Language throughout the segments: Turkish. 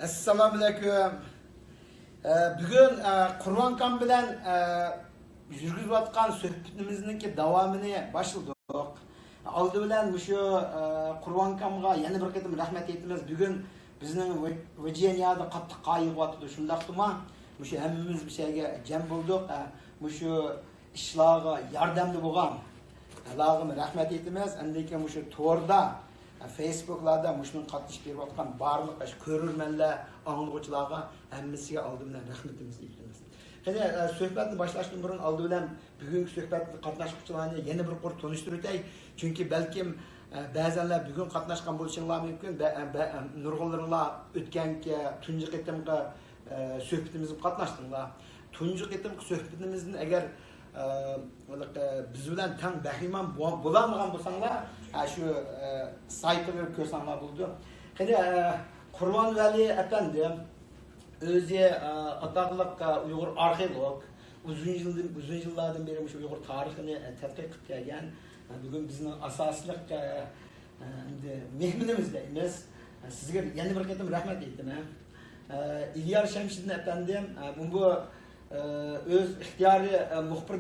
Assalomu alaykum. Bugun Qur'on bilan yurgizayotgan suhbatimizningki davomini boshladik. Oldi bilan shu Qur'onga yana bir qatim rahmat aytamiz. Bugun bizning Virginiyada qattiq qayg'uyapti. Shundaqmi? Shu hammamiz bir şeyga jam bo'ldik. Shu ishlarga yordamli bo'lgan Allohga rahmat aytamiz. Endi keyin shu to'rda Facebook'larda muşunun qatnashib berayotgan barliq ko'rurmanlar, anglag'uvchilarga hammasiga oldi bilan rahmatimizni aytamiz. Qani suhbatni boshlashdan burun oldi bilan bugungi suhbatni qatnashuvchilarni yana bir qor tanishtirib o'tay. Chunki balkim ba'zanlar bugun qatnashgan bo'lishinglar mumkin. Nurg'unlaringlar o'tganki tunji qitimga suhbatimizni qatnashdinglar. Tunji qitimga suhbatimizni agar biz bilan tang bahriman bo'lamagan bo'lsanglar, shu saytini ko'rsanglar bo'ldi. Qani Qur'on Vali efendi o'zi ataqliq Uyg'ur arxeolog, uzun yillardan beri shu Uyg'ur tarixini tadqiq qilib kelgan. Bugun bizning asosliq mehmonimiz deymiz. Sizga yana bir qatim rahmat aytaman. İlyas Şemşidin efendim bu öz ixtiyari muxbir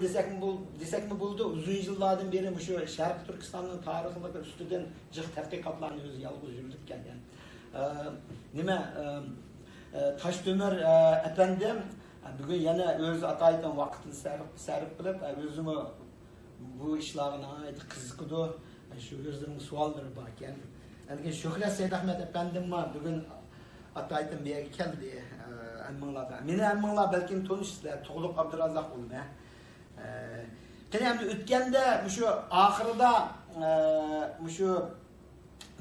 desakmi bo'ldi. Uzun yillardan beri shu Sharq Turkistonning tarixi ustidan jiq tadqiqotlarni o'zi yolg'iz yurib kelgan. Nima Toshtemir efendim bugun yana o'z ataydan vaqtini sarf qilib, o'zimi bu ishlarga aytib qiziqdi. Shu o'zining savollari bor ekan. Endi Shuhrat Saidahmed efendim bugun ataydan bir yerga keldi. Meni ammanglar balkim tanishsizlar, Tug'luq Abdurazzoq bo'lma. Qani endi o'tganda shu oxirida shu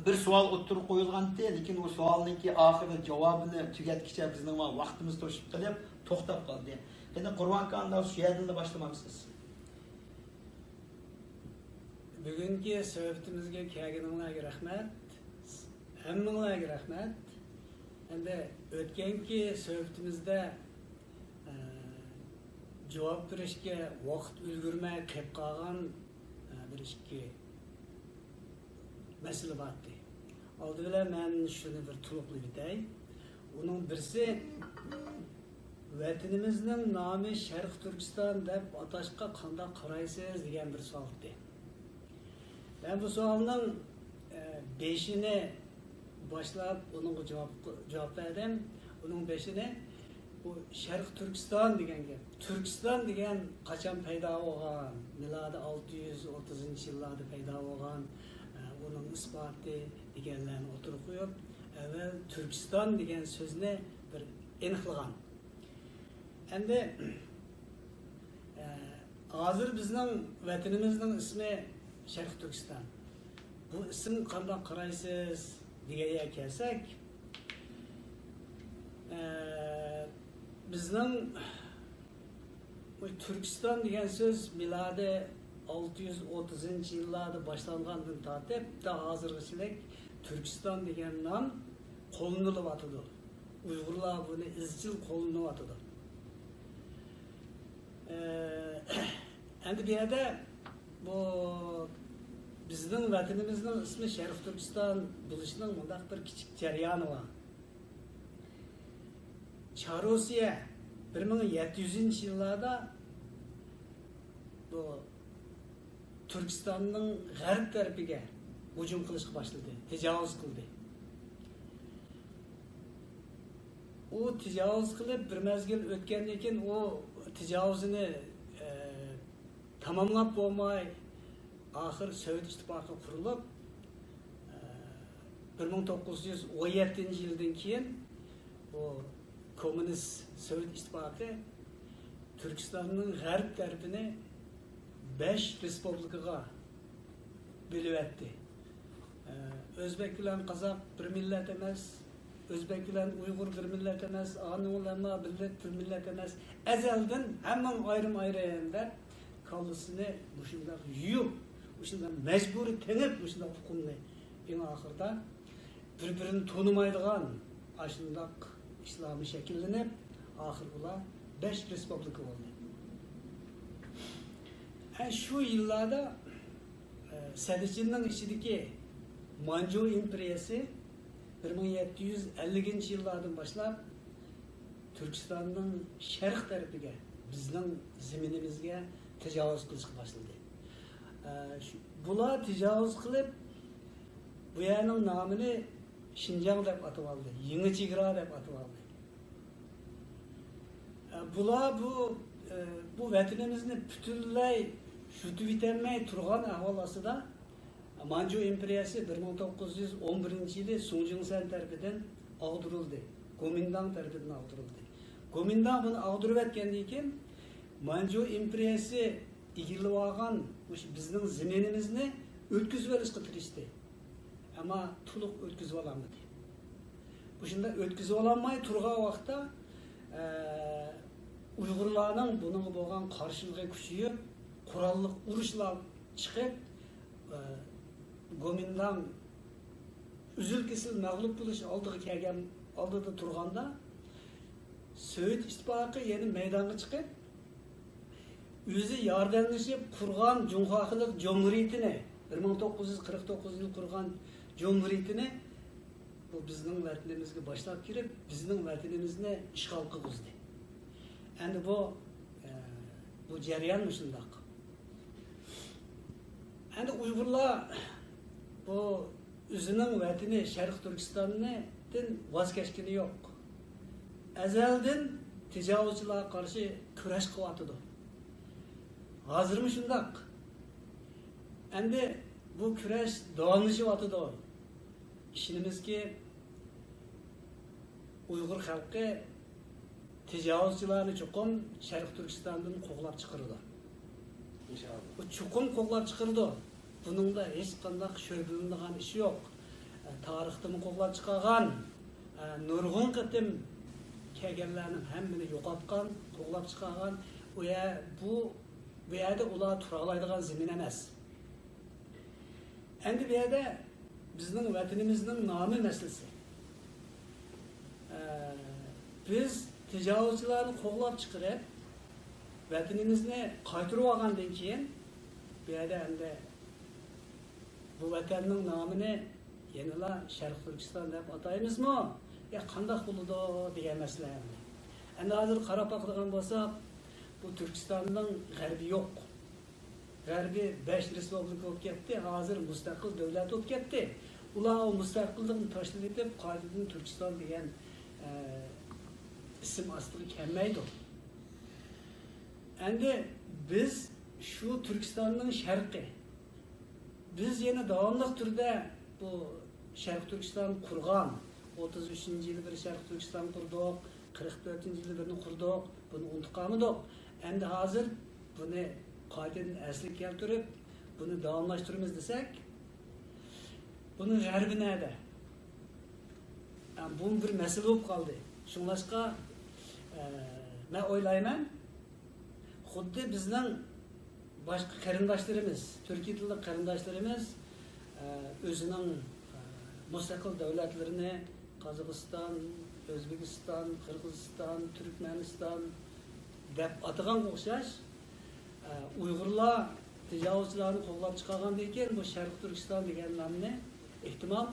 bir savol o'tirib qo'yilgandi, lekin u savolninki oxirida javobini tugatgicha bizning vaqtimiz to'shib qolib, to'xtab qoldi. Qani Qur'on kanalida shu yerdan boshlamamsiz. Bugungi suhbatimizga kelganinglarga rahmat. Hammanglarga rahmat. Endi o'tganki suhbatimizda javob berishga vaqt ulgurmay qolib qolgan bir ikki masala bor. Oldi bilan men shuni bir to'liqlab o'tay. Uning birisi vatanimizning nomi Sharq Turkiston deb atashga qanday qaraysiz degan bir savol edi. Men bu savolning 5ini başlap onun cevap verdim. Onun beşine bu Sharq Turkiston degan gap. Turkiston degan qachon paydo bo'lgan? Milodi 630-yillarda paydo bo'lgan. Onun isboti deganlarni o'tirib qo'yib, avval Turkiston degan so'zni bir aniqlagan. Endi hozir bizning vatanimizning ismi Sharq Turkiston. Bu ism qanday qaraysiz? Diye kelsak, bizning Turkiston degan so'z milodi 630-yillarda boshlangandan tortib ta hozirgacha Turkiston degan nom qo'llanilyapti. Uyg'urlar buni izchil qo'llanayapti. Endi bu yerda bu bizning vatanimizning ismi Sharq Turkiston bo'lishining mundaq bir kichik jarayoni bor. Chorosiya 1700-yillarda bu Turkistonning g'arb tarafiga hujum qilishga boshladi, tajovuz qildi. U tajovuz qilib bir mezgil o'tgandan keyin u tajovuzini tamomlab bo'lmay ahir Sovet İttifakı kurulup 1917 yıldan o Komünist Sovet İttifakı Türkistan'ın g'arb tarafini 5 respublikaga bölüp etti. Özbek bilan Qozaq bir millet emas, Özbek bilan Uyg'ur bir millet emas, Anadolu'na bir millet emas. Ezelden hemen ayrım der kalısını bu şunda yiyip Uşundan mecburi tenip uşundan hukumni en ahırda birbirini tanımaydigan aşındak İslami şekillenip ahir bula 5 respublika oldu. Şu yıllarda Selçukluların içindeki Manchu imperiyası 1750 yıllardan başlap Türkistan'ın şərq tarafiga, bizning zaminimizga tecavüz qilishga başladı. Bular tecavüz qilib, bu yerning nomini Şinjan deb atib oldi, Yangi chegara deb atib oldi. Bular bu vatanimizni butunlay yutib etolmay turgan ahvol ostida Manchu imperiyasi 1911-yili Sun Yat-sen tarafidan ag'dirildi. Kuomintang tarafidan ag'dirildi. Kuomintang buni ag'dirib etgandan keyin Manchu imperiyasi egilib olgan bizning zaminimizni o'tkazib olishga tirishdi. Ammo to'liq o'tkazib ololmadi. Bu shunda o'tkazib ololmay turgan vaqtda Uyg'urlarning bunga bo'lgan qarshiligi kuchayib, qurolliq urushlar chiqib, Kuomintang uzil-kesil mag'lub bo'lish oldiga kelgan oldida turganda Sovet ittifoqi yana maydonga chiqib, o'zi yordamlashib qurgan Jumhuriyat Jumhuriyatini 1949 yil qurgan Jumhuriyatini bu bizning vatanimizga boshlab kirib, bizning vatanimizni ishg'ol qilg'izdi. Endi bu jarayon shundoq. Endi Uyg'urlar bu o'zining vatani Sharq Turkistondan voz kechgani yo'q. Azaldan tejovuzchilarga qarshi kurash qilyotdi. Hozirmi shundoq. Endi bu kurash davomlashyapti. Ishonimizki, Uyg'ur xalqi tejovuzchilarni chuqur Sharq Turkistondan qo'g'lab chiqardi. İnşallah. Bu chuqur qo'g'lab chiqardi. Buningda hech qanday sho'rbilinadigan ish yo'q. Tarixdan qo'g'lab chiqargan, nurg'un qatim kelganlarning hammani yo'qotgan, qo'g'lab chiqargan, bu yerda ular tura oladigan zamin emas. Endi bu yerda bizning vatanimizning nomi masalasi. Biz tejovuzchilarni qo'g'lab chiqarib, vatanimizni qaytarib olgandan keyin bu yerda endi bu vatanning nomini yanala Sharq Turkiston deb ataymizmi? Ya qanday bo'ladi degan masala. Endi hozir qarab baqadigan bo'lsak, bu Turkistonning g'arbi yo'q. G'arbi 5 respublika bo'lib ketdi, hozir mustaqil davlat bo'lib ketdi. Ular o mustaqillikni tashlab etib, qaytadan Turkiston degan ism ostiga kelmaydi. Endi biz shu Turkistonning sharqi, biz yana davomli turda bu Sharq Turkiston qurgan, 33-yili bir Sharq Turkiston qurdik, 44-yili birini qurdik, buni unutqanmidik. Endi hozir buni qaytadan asliga keltirib, buni davomlashtiramiz desak, bunun g'arbi nerede? Yani bu bir mesele bo'lib qoldi. Shunlashqa men o'ylayman, xuddi bizning boshqa qarindoshlarimiz, Turkiy tilli qarindoshlarimiz o'zining mustaqil davlatlarini Qozog'iston, O'zbekiston, Qirg'iziston, Turkmaniston deb atagan o'xshash, Uyg'urlar tejovuzchilarni qo'llab chiqargandan keyin bu Sharq Turkiston degan nomni ehtimol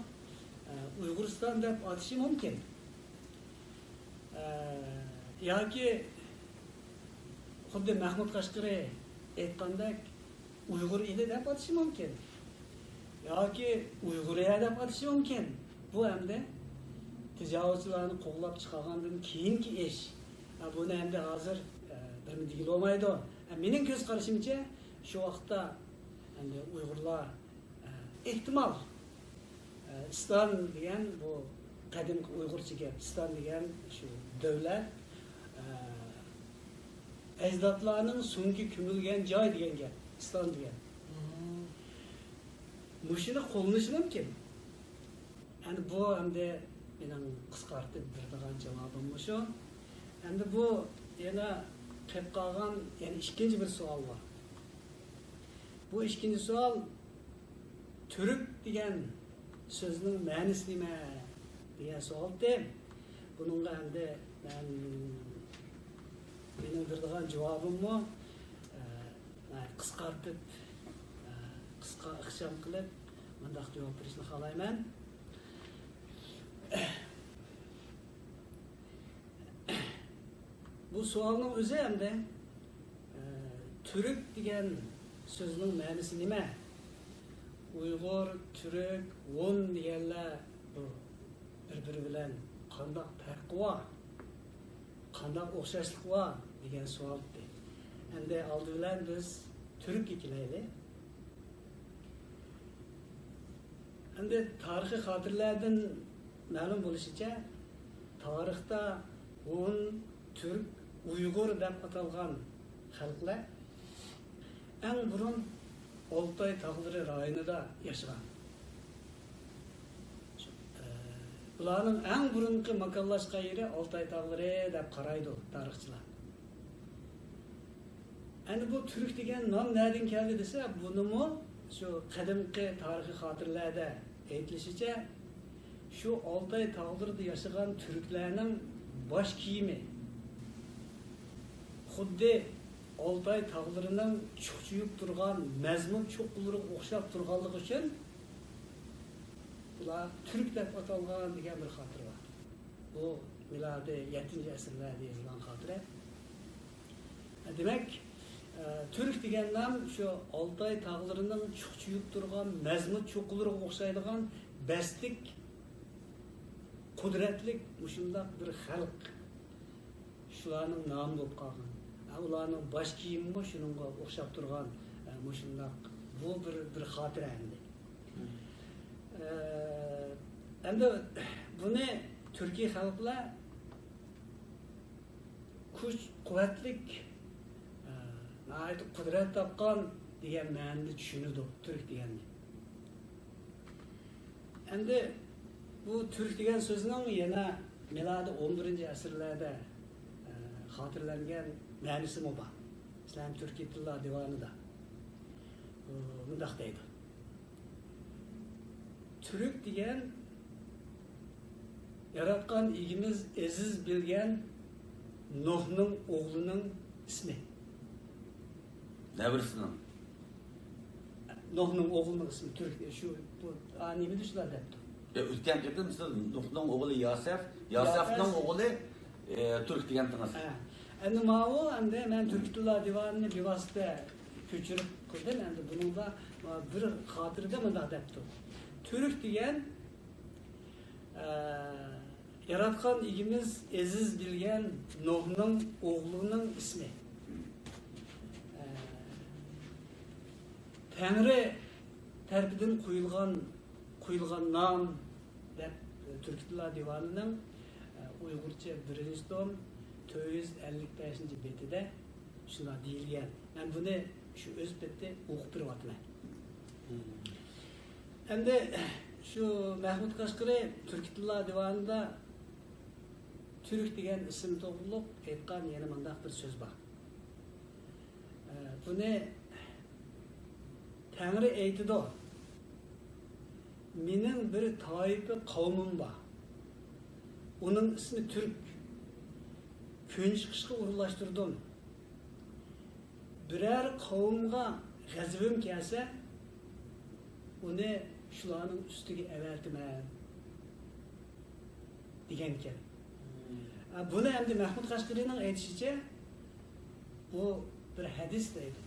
Uyg'uriston deb atishi mumkin. Yoki xuddi Mahmud Qashqari aytgandek Uyg'ur edi deb atishi mumkin. Yoki Uyg'uriya deb atishi mumkin. Bu hamda tejovuzchilarni qo'llab chiqargandan keyingi ish. Buni endi hozir bir deyil olmaydi. Mening ko'z qarashimcha shu vaqtda endi Uyg'urlar ehtimol İslam degan bu qadimgi Uyg'urcha gap, İslam degan shu davlat ajdodlarning so'nggi ko'milgan joy degan gap, İslam degan. Mushuni qo'llanishi mumkin. Endi bu endi mening qisqartib beradigan javobim shu. Endi bu yana qolib qolgan yana ikkinchi bir savol bor. Bu ikkinchi savol Türk degan sözün ma'nosi nima degan savolda, buningga endi mening beradigan javobimni qisqartib, qisqa ixcham qilib, bundaq javob berishni xohlayman. bu savolning o'zi hamda Türk degan so'zning ma'nosi nima? Uyg'ur, Türk, Hun deganlar bu bir-biri bilan qanday farqi bor? Qanday o'xshashlik bor degan savoldi. Endi oldi bilan biz Türk'e kelaylik. Endi tarixiy xotirlardan ma'lum bo'lishicha, tarixda Hun, Türk, Uyg'ur deb atalgan xalqlar eng burun Oltay tog'lari rayonida yashagan. Ularning eng burungi makonlashgan yeri Oltay tog'lari deb qaraydi tarixchilar. Endi bu Türk degan nom nereden keldi desa, bunimi şu qadimgi tarixiy xotirlarda aytilishicha, şu Oltay tog'larida yashagan Türklarning bosh kiyimi xuddi Oltay tog'larining chuqchuyib turgan mazmun cho'qqilariga o'xshab turganligi uchun ular Türk deb atalgan degan bir xotir bor. Bu milodiy 7-asrlarda yozilgan xotira. Demak, Türk degan nom shu Oltay tog'larining chuqchuyib turgan mazmun cho'qqilariga o'xshaydigan bastik qudratlik mushundaq bir xalq. Shularning nomi bo'lib qolgan. Ularning bosh kiyimi shunga o'xshab turgan mushundaq bu bir xotira endi. Endi buni Turkiy xalqlar kuch, quvvatlik, qudrat topgan degan ma'noda tushunadi Türk deganni. Endi bu Türk degan so'zning yana milodiy 11-asrlarda xotirlangan ma'nosi bor. İslam Türkiy tillar divanida. Bunday deydi. Türk degan yaratgan egimiz aziz bilgan Nuhning o'g'lining ismi. Nevrisining? Nuhning o'g'lining ismi Türk. Shu bu nima deyishlar debdi. O'tgan ketim siz Nuhning o'g'li Yosefning o'g'li Türk degan tinasiz. Endi ma'lum, endi men Türk tillar divanini bevosita ko'chirib qo'ydim. Endi buningda bir xotirada bunday debdi. Türk degan yaratgan egimiz aziz bilgan Nuhning o'g'lining ismi. Tangri tarafidan qo'yilgan nom deb Türk tillar divanining Uyg'urcha 1-tom 455-betida shunday deyilgan. Men buni shu o'z betida o'qib beryapman. Endi shu Mahmud Qashqari Türk tillar divanida Türk degan ism to'g'riliq aytgan yana mundaq bir so'z bor. Buni Tangri aytidi. Mening bir toifa qavmim bor. Uning ismi Türk. Kun chiqishga urinlashtirdim. Biror qavmga g'azabim kelsa, uni shularning ustiga avatman degan ekan. Buni endi Mahmud Qashqarining aytishicha bu bir hadis deydi.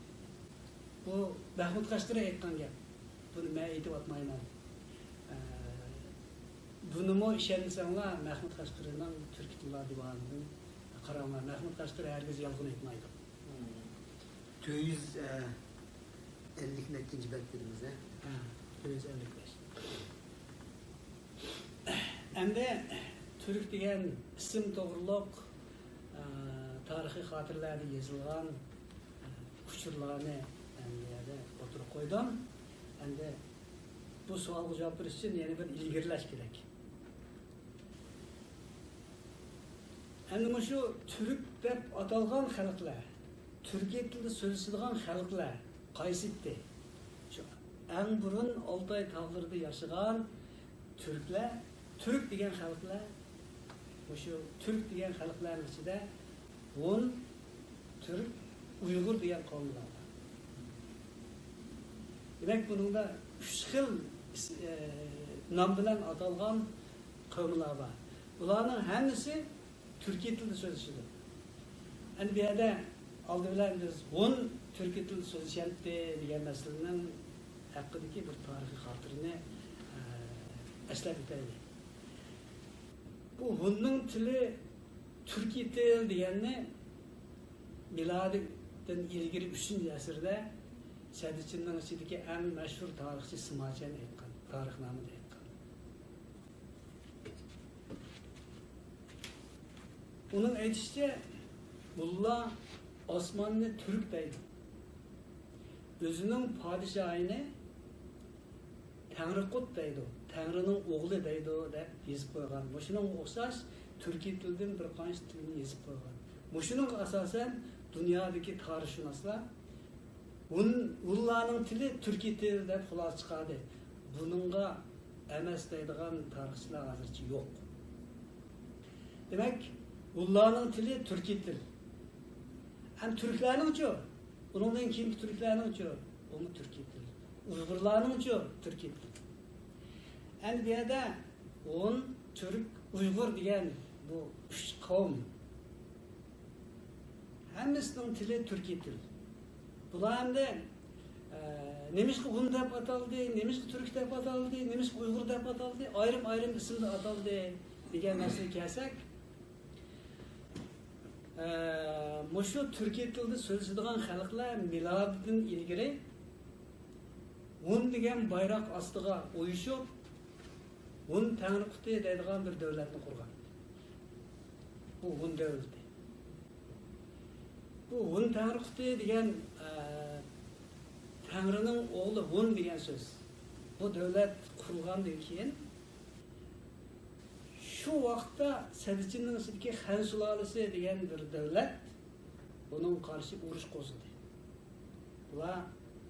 Bu Mahmud Qashqari aytgan gap. Buni men aytib o'tmayman. Bunimi ishonsanglar Mahmud Qashqarining Türk tillar divanining qaranglar. Mahmud Qashqari hargiz yolg'on aytmaydi. 450-chi betimiz, 455. Endi Türk degan ism to'g'riliq tarixiy xotirlarda yozilgan uchurlarni endi o'tirib qo'ydim. Endi bu savolga javob berish uchun yana bir ilgirlash kerak. Endi shu Türk deb atalgan xalqlar, Türkiy tilida so'zlaydigan xalqlar qaysidir? Shu eng burun Oltay tog'larida yashagan Türklar, Türk degan xalqlar, shu Türk degan xalqlarning ichida Hun, Türk, Uyg'ur degan qavmlar bor. Demak, buningda 3 xil nom bilan atalgan qavmlar bor. Ularning hammasi Türkiy tilida so'zlashadi. Endi bu yerda oldi bilan biz 10 turkiy til so'zlashyapti degan masalaning haqidagi bir tarixiy xotirani eslab o'taylik. Bu Hunning tili turkiy til deganni milodidan ilgari 3-asrda Sadichinning ichidagi eng mashhur tarixchi Simochan aytgan, tarixnomada aytgan. Uning aytishicha, Mulla Osmanlı Türk deydi. Özünün padişahını Tanrıkut deydi. Tanrı'nın oğlu deydi deb yazıp koygan. Muşunun o'xshash Türkiy tilidan bir qancha tilni yazıp koygan. Muşunun asasen dünyadaki tarixshunoslar Ularning tili Türkiy tili deb xulosa chiqadi. Buningga emas deydigan tarixchilar hozircha yo'q. Demak, Ularning tili Türkiy til. Hem Türklerning-chi, uningdan keyingi Türklerning-chi, uni Türkiy til. Uyg'urlarning-chi, Türkiy til. Endi bu yerda Türk, Uyg'ur degan bu 3 qavm. Hammasining tili Türkiy til. Bular hamda nemishqa Un deb ataldi, nemishqa Türk deb ataldi, nemishqa Uyg'ur deb ataldi, ayrim ismda ataldi degan narsaga kelsak, Muşu Türkiye tilida so'zlaydigan xalqlar milodidan ilgari Hun degan bayroq ostiga uyushib, Hun Tanrıquti deydigan bir davlatni qurgan. Bu Hun davlati. Bu Hun Tanrıquti degan Tanrı'nın oğlu Hun degan so'z. Bu davlat qurilgandan keyin şu vaqtda Sadichinning ichidagi Xan sulolasi degan bir davlat bunun qarshi urush qo'zg'adi. Ular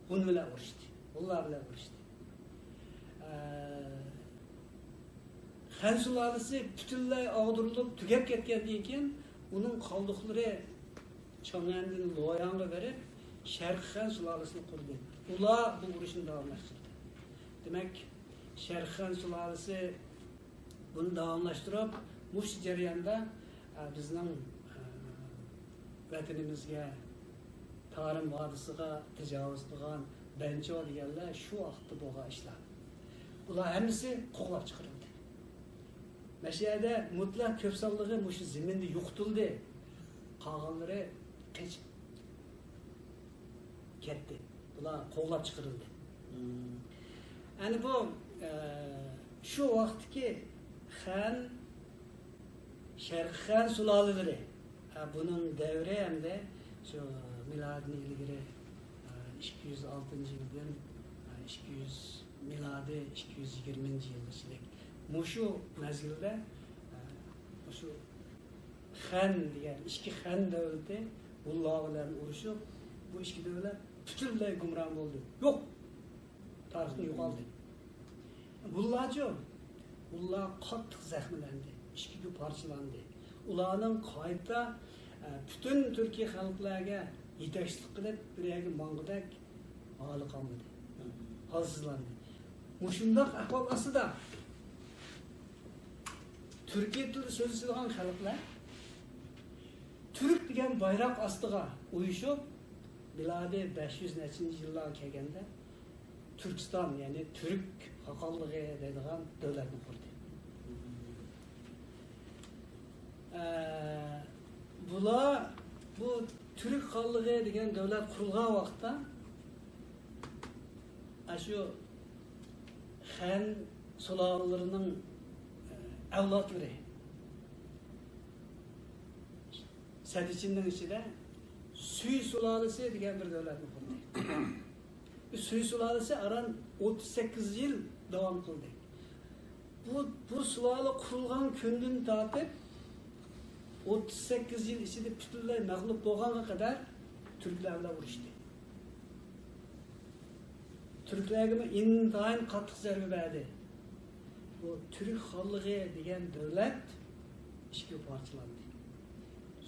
Hun bilan urushdi. Ular bilan urushdi. Xan sulolasi butunlay og'dirilib tugab ketgandan keyin uning qoldiqlari Chang'andan Loyangga berib Sharq Xan sulolasini qurdi. Ular bu urushni davomlashtirdi. Demak, Sharq Xan sulolasi bunu davomlashtirib, mush jarayonda bizning vatanimizga, Tarim vodisiga tajovuz qilgan Bancho deganlar shu vaqtda bo'lgan ishlar. Ular hammasi qo'g'lab chiqarildi. Mashiyada mutlaq ko'p sonligi mush zaminda yo'qtildi. Qolganlari qochib ketdi. Ular qo'g'lab chiqarildi. Ani bu shu vaqtdagi Xan, Sharq Xan sulolalari. Bunun devri hem de şu miladini ilgili 206-yıldan 200 miladi 220 yıllık. Muşu mezgilde şu Xan diye iki Xan devleti Ullah'la uğraşıp bu iki devlet bütünlüğü gumran oldu. Yok. Tarihini yok aldı. Ullah'cı Ullah qattiq zahmlandi, ikkiga parchalandi. Ularning qayta bütün Türkiye xalqlarga yetakchilik qilib, bir yerga mang'idak holi qolmadi. Holsizlandi. Mushundaq ahvol ostida Türkiye tilida so'zlaydigan xalqlar Türk degan bayroq ostiga uyushib, milodi 500-yillarga kelganda Türkiston, ya'ni Türk xalqligi deydigan davlatni qurdi. Bular bu Türk xalqligi degan davlat qurilgan vaqtda shu Xan sulolalarining avlodlari Sadichinning ichida Suy sulolasi degan bir davlatni qurdi. Suy sulolasi aran 38 yil davom qildi. Bu sulola qurilgan kundan tortib 38 yil ichida butunlay mag'lub bo'lganga qadar turklar bilan urushdi. Turklarga intayin qattiq zarba berdi. Bu Türk xalqligi degan davlat ikkiga parchalandi.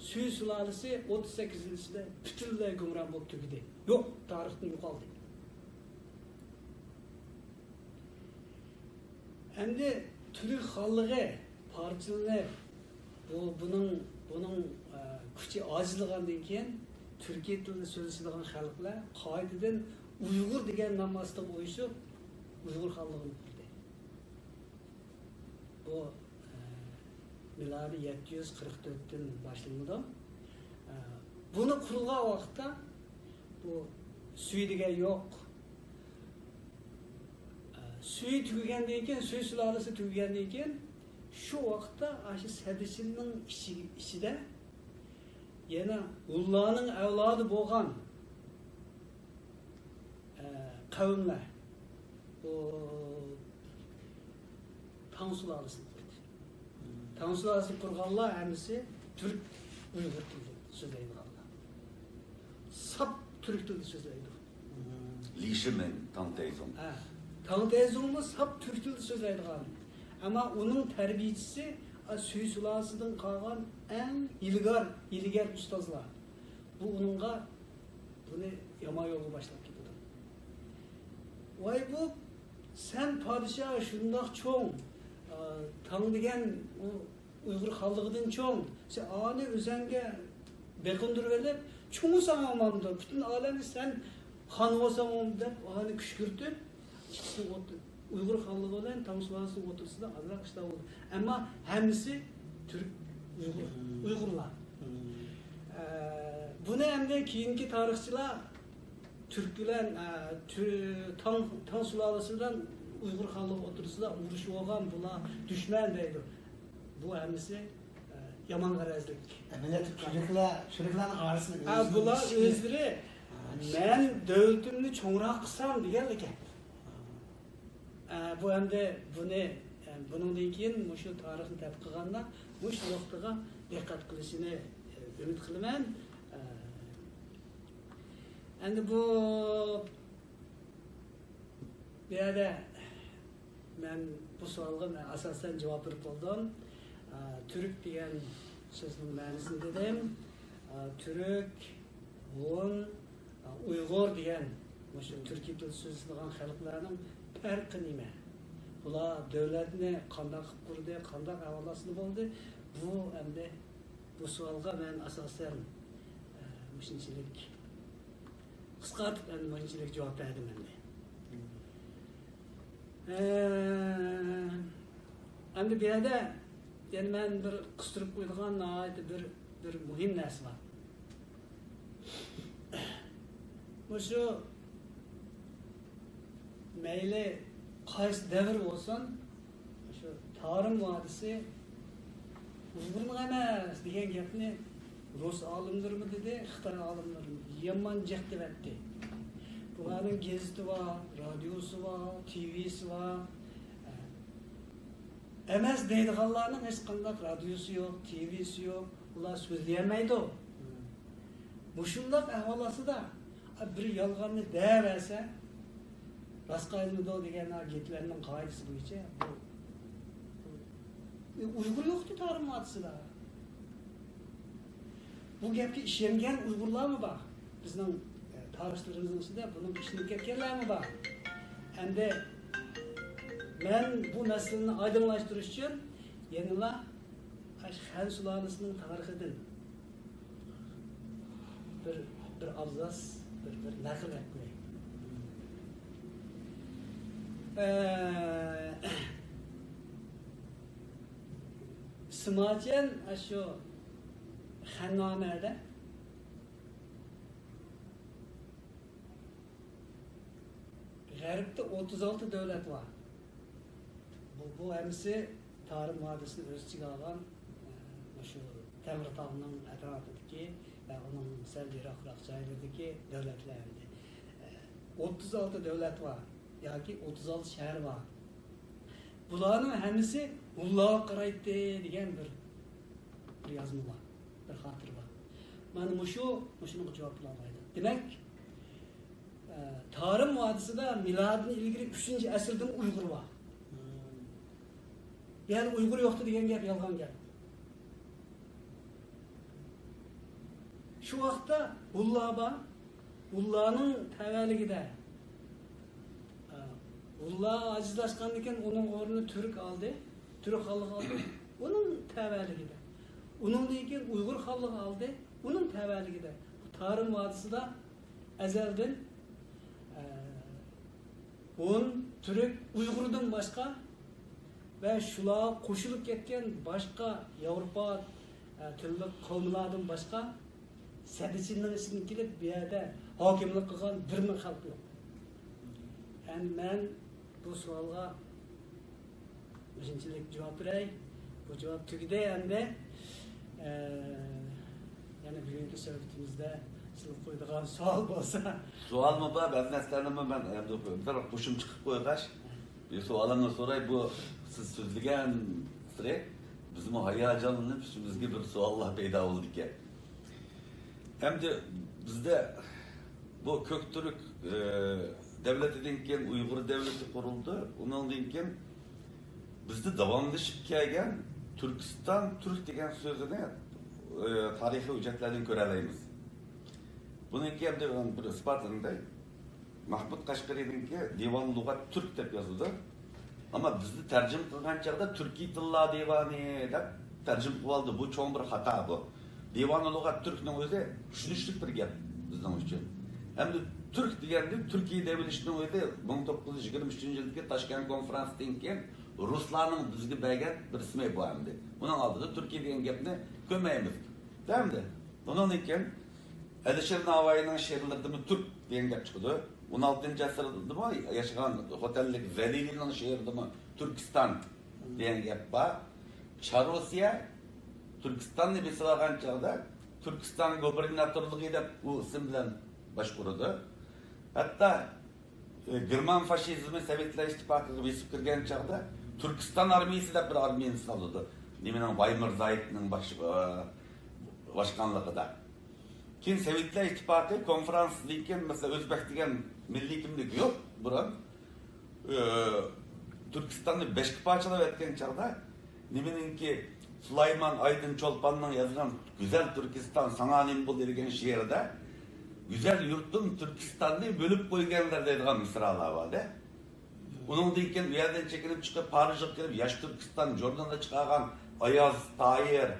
Suy sulolasi 38 yil ichida butunlay gumron bo'lib tugadi. Yo'q, tarixdan yo'qoldi. Endi Türk xalqligi parchalanib Bunun kuchi ojizligidan keyin Türkiye tilida so'zlaydigan xalqlar qoidadan Uyg'ur degan nom ostida qo'yishib Uyg'ur xalqligini qildi. Bu miladi 744'ten başlandı. Bunu kurulgan vakitte bu suyu degan yok. Suyu tügegenden keyin, suyu sulalası tügegenden keyin şu vakitte aşı Sedişin'in içinde yana Ullah'ın evladı boğan kavimler o Tan sulalısını kurdu. Tan sulalısını kurganlar hemisi Türk Uygur dilinde sözleydi Allah. Sap Türk dilinde sözleydi. Lişimen Tanteyzon. Tan teyzomuz sap Türk dilinde sözleydi Allah. Ama onun terbiyecisi suyu sulasından kalgan en ilgar ustazlar. Bu onunla bunu yama yolu başladı. Vay bu sen padişah şundak çoğun Tan degen Uygur halkıdan çoğun sen ani özenge bekundur verip çoğu sana amandı. Bütün alemi sen han olsan onu deyip ani küşkürtüp Uygur halkı olan Tan sulasının oturusunda azrak işte oldu. Ama hemisi Türk Uygurlar. Bunu hem de keyinki tarihçiler Türkler Tan sulalısından Uygur halkı oturusunda uğraşı olan buna düşman deydi. Bu hemisi yaman garazlık. Millet çocukların arasında Bular özleri ben devletimni çoğurak kısam diyenlik. Bu hem de bunun keyin şu tarixni tadqiq qilganda bu noktaga dikkat qilishini ümit qilaman. Endi bu yerda men bu savolga asosan javob berib bo'ldim. Türk degan so'zning ma'nosini dedim. Türk, Hun, Uyg'ur degan shu Türkiye tilida so'zlaydigan xalqlarning farqi nima? Bular devletini qanday qilib qurdi, qanday ahvolasini bo'ldi? Bu endi bu savolga men asosan shunchalik qisqartib shunchalik javob berdim endi. Endi bu yerda yani men bir qistirib qo'ydigan bir muhim narsa bor. Shu mayli qaysi davr bo'lsin, shu Tarım Vadisi Uyg'urning emas degan gapni Rus olimlarimi dedi, Xitoy olimlari yomon jiqdi etdi. Bularning gazeti var, radyosu var, TV'si var. Emas deydiganlarning hech qanday radyosi yo'q, TV'si yo'q, ular so'zlayolmaydi. Bu shundoq ahvolasida bir yolg'onni deyaversa Rasqaylmıdo degan gaplarning qoidasi bo'yicha bu Uyg'ur yo'qdi Tarım Vadisida. Bu gapga ishongan Uyg'urlarmi bor? Bizning tarixchilarimizning ichida buning ishini ketganlarmi bor? Endi men bu masalani oydinlashtirish uchun yanada Xan sulolasining tarixidan bir abzas bir naql etmey. Smachen şu Xannamede G'arbda 36 devlet var. Bu hemisi Tarım Vadisi'ni öz ichiga olgan şu Temurtağ'ның atrofidagi ve onun sel yiroqroq joylaridagi davlatlardi. 36 devlet var. Yoki 36 shahar var. Bularning hemisi Ullah'a qaraydi degan bir yozma var, bir xatir var. Mana shuni javob qila olmaydi. Demak, Tarım Vadisi'da miladdan ilgari 3-asrdan Uyg'ur var. Yani Uyg'ur yo'qdi degan gap yolg'on gap. Şu vaqtda Ullah'ning tavalligida Ullah ajizlashgandan keyin uning o'rnini Türk aldı. Türk xalqi aldı. Onun tavalligida Onundan keyin Uyg'ur xalqi aldı. Onun təvəlligida Tarım vadisida əzəldən Hun, Türk, Uyg'urdan boshqa va shular qo'shilib ketgan boshqa Yevropa tilli qavmlardan boshqa sadichinning ismini kelib bu yerda hokimlik qilgan bir ming xalq yo'q. Yani men bu savolga birinchilik javob beray. Bu javob tugida endi yani bugungi suhbatimizda sizlar qo'yadigan savol bo'lsa. Sual mı var? Ben neslerimi ben bir taraf kuşum çıkıp koygaç. Bir sualımla soray bu siz sözlügen süre bizim o hayacanlanıp üstümüzde bir suallah peyda oldu ki. Hem de bizde bu Köktürk devleti dinken Uygur devleti kuruldu. Onun dinken bizde devamlı şipkaygen Türkistan, Türk degen sözüne tarihi ücretlerden göreleyimiz. Bununki hem de bir Isparta'nda Mahmut Kaşgari'ninki Divan Lugat Türk dep yazıldı. Ama bizde tercüm kılgan çağda Türkiye Tilla Divanı dep tercüm kıvaldı. Bu çoğun bir hata bu. Divan Lugat Türk'ün özü düşünüşlük bir gap bizden için. Hem de Türk degende Türkiye devletinin özü 1923 yıldaki Taşkent konferansından keyin Ruslarning bizga bergan bir ismi bu hamdi. Bunun adı Türkiye degan gapni ko'maymiz. Değil mi? Bunun için Alisher Navoiyning she'rlarida Türk degan gap chiqdi. 16. asrda yaşagan otellik Velilining she'rida Türkistan degan gap bor. Chorosiya Türkistanni besib olgan chog'da Türkistan gubernatorligi deb u ism bilan boshqurdi. Hatto German faşizmi Sovetlar İttifakı'na besib kirgan chog'da Türkistan armiyasi deb bir armiyani soldi. Nimening Baymir Zaitning başkanligida. Keyin Sovetlar İttifakı konferans deyken mesela Özbek degan milliy kimlik yo'q burun. Türkistan'ı 5 parçalab etken chog'da nimeningki Süleyman Aydın Çolpan'ın yazgan Güzel Türkistan Sananim bul degan she'rida güzel yurtun Türkistan'ı bölüp koyganlar deydigan misralar var de. Onun deyken bir yerden çekilip çıkıp Paris'e gelip Yaş Türkistan jurnalda çıkargan Ayaz Tahir,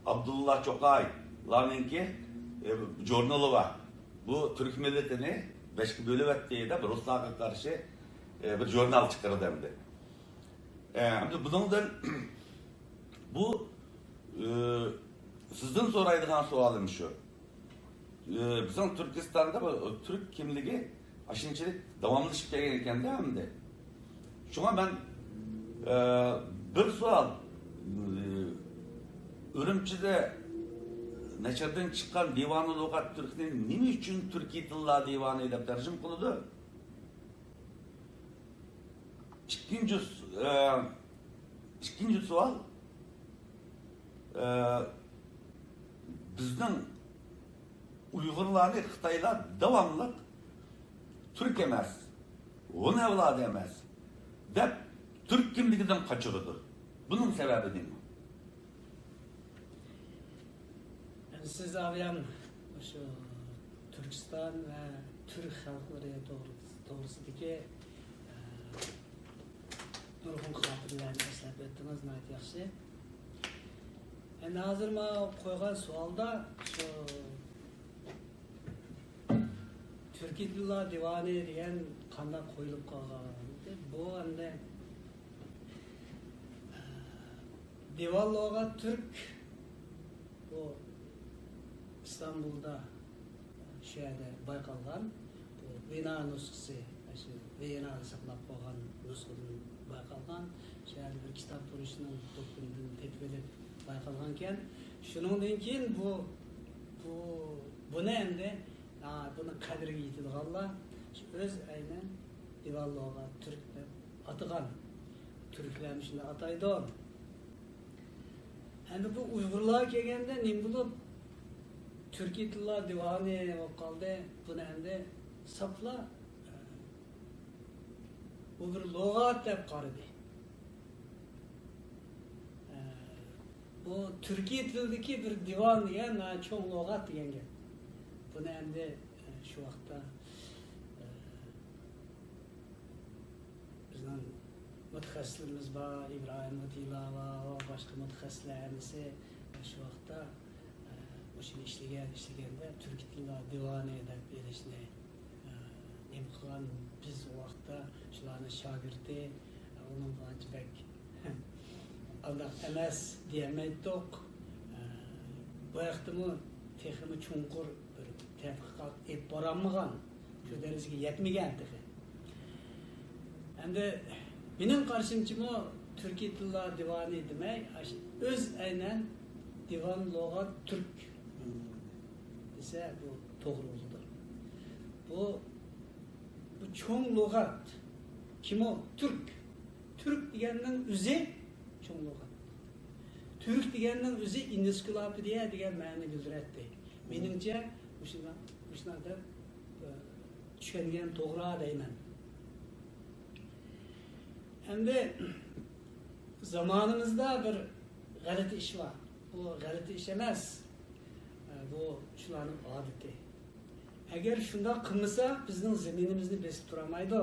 Abdullah Çokay larninki jurnalı var. Bu Türk milletini 5 bölüp ettiği de Ruslarga karşı bir jurnal çıkardı demdi. Bundan bu sizden soraydigan sualım şu. Bizim Türkistan'da bu Türk kimliği aşınçılık devamlı şikayet eken değil mi de? Şuna ben bir sual Ürümçi'de neçerden çıkan Divan-ı Lugat Türk'ün nimi için Türkiye Tilla Divanı ile tercüm kılıdı? İkinci sual bizden Uygurlarni Xitaylar devamlı Türk emas, onun evladı emas deb Türk kimligidan kaçırdı. Bunun sebebi değil mi? Yani siz avyan şu Türkistan ve Türk halkları doğrusundaki nurgun hatırlarını eslep ettiniz nayet yaxşı. Yani hazır ma koygan sualda şu Türkiye Tilla Divanı degan qanday qo'yilib qolgan. Bu endi Divan Lugat Türk bu İstanbul'da şu yerda bayqalgan. Bu Viyana nusxası, şu Viyana'da saqlab qolgan nusxadan bayqalgan. Şu yerda bir kitap turuşunun dokundan tepkilib bayqalgan ekan. Shuningdan keyin buni endi buni qadriga yetadiganlar o'z aynan Divan Lugat Türk deb atagan. Türklarni shunday ataydi. Endi bu Uyg'urlar kelganda nim bo'lib Türkiye Tilla Divanı bo'lib qoldi. Buni endi safla bu bir lug'at deb qaradi. Bu Türkiye tilidagi bir divan degan cho'ng lug'at degan gap. Buni endi shu vaqtda bizning mutaxassislarimiz bor, İbrahim Atilla va boshqa mutaxassislar esa şu vaqtda o'shani ishlaganda turk tili divani deb berishni nima qilgan biz u vaqtda shularni shogirdi uni ancha bak undaq emas deyamaydiq. Bu vaqtimi texmi chunqur bir tadqiqot etib borolmagan, shu darajaga yetmagan tehi. Endi mening qarashimcha Türkiye Tilla Divani demek, öz aynen divan lügat Türk ise bu doğru oludur. Bu çoğun lügat. Kim o? Türk. Türk diyenin üzü çoğun lügat. Türk diyenin üzü İndiskülapediye diyen mani bildiretti. Menimce bu şunlarda düşüngen doğru deymen. Hem de zamanımızda bir galati iş var. Bu galati iş emas. Bu şularning adeti. Eğer şunda kılmasa bizning zeminimizni besib turamaydi.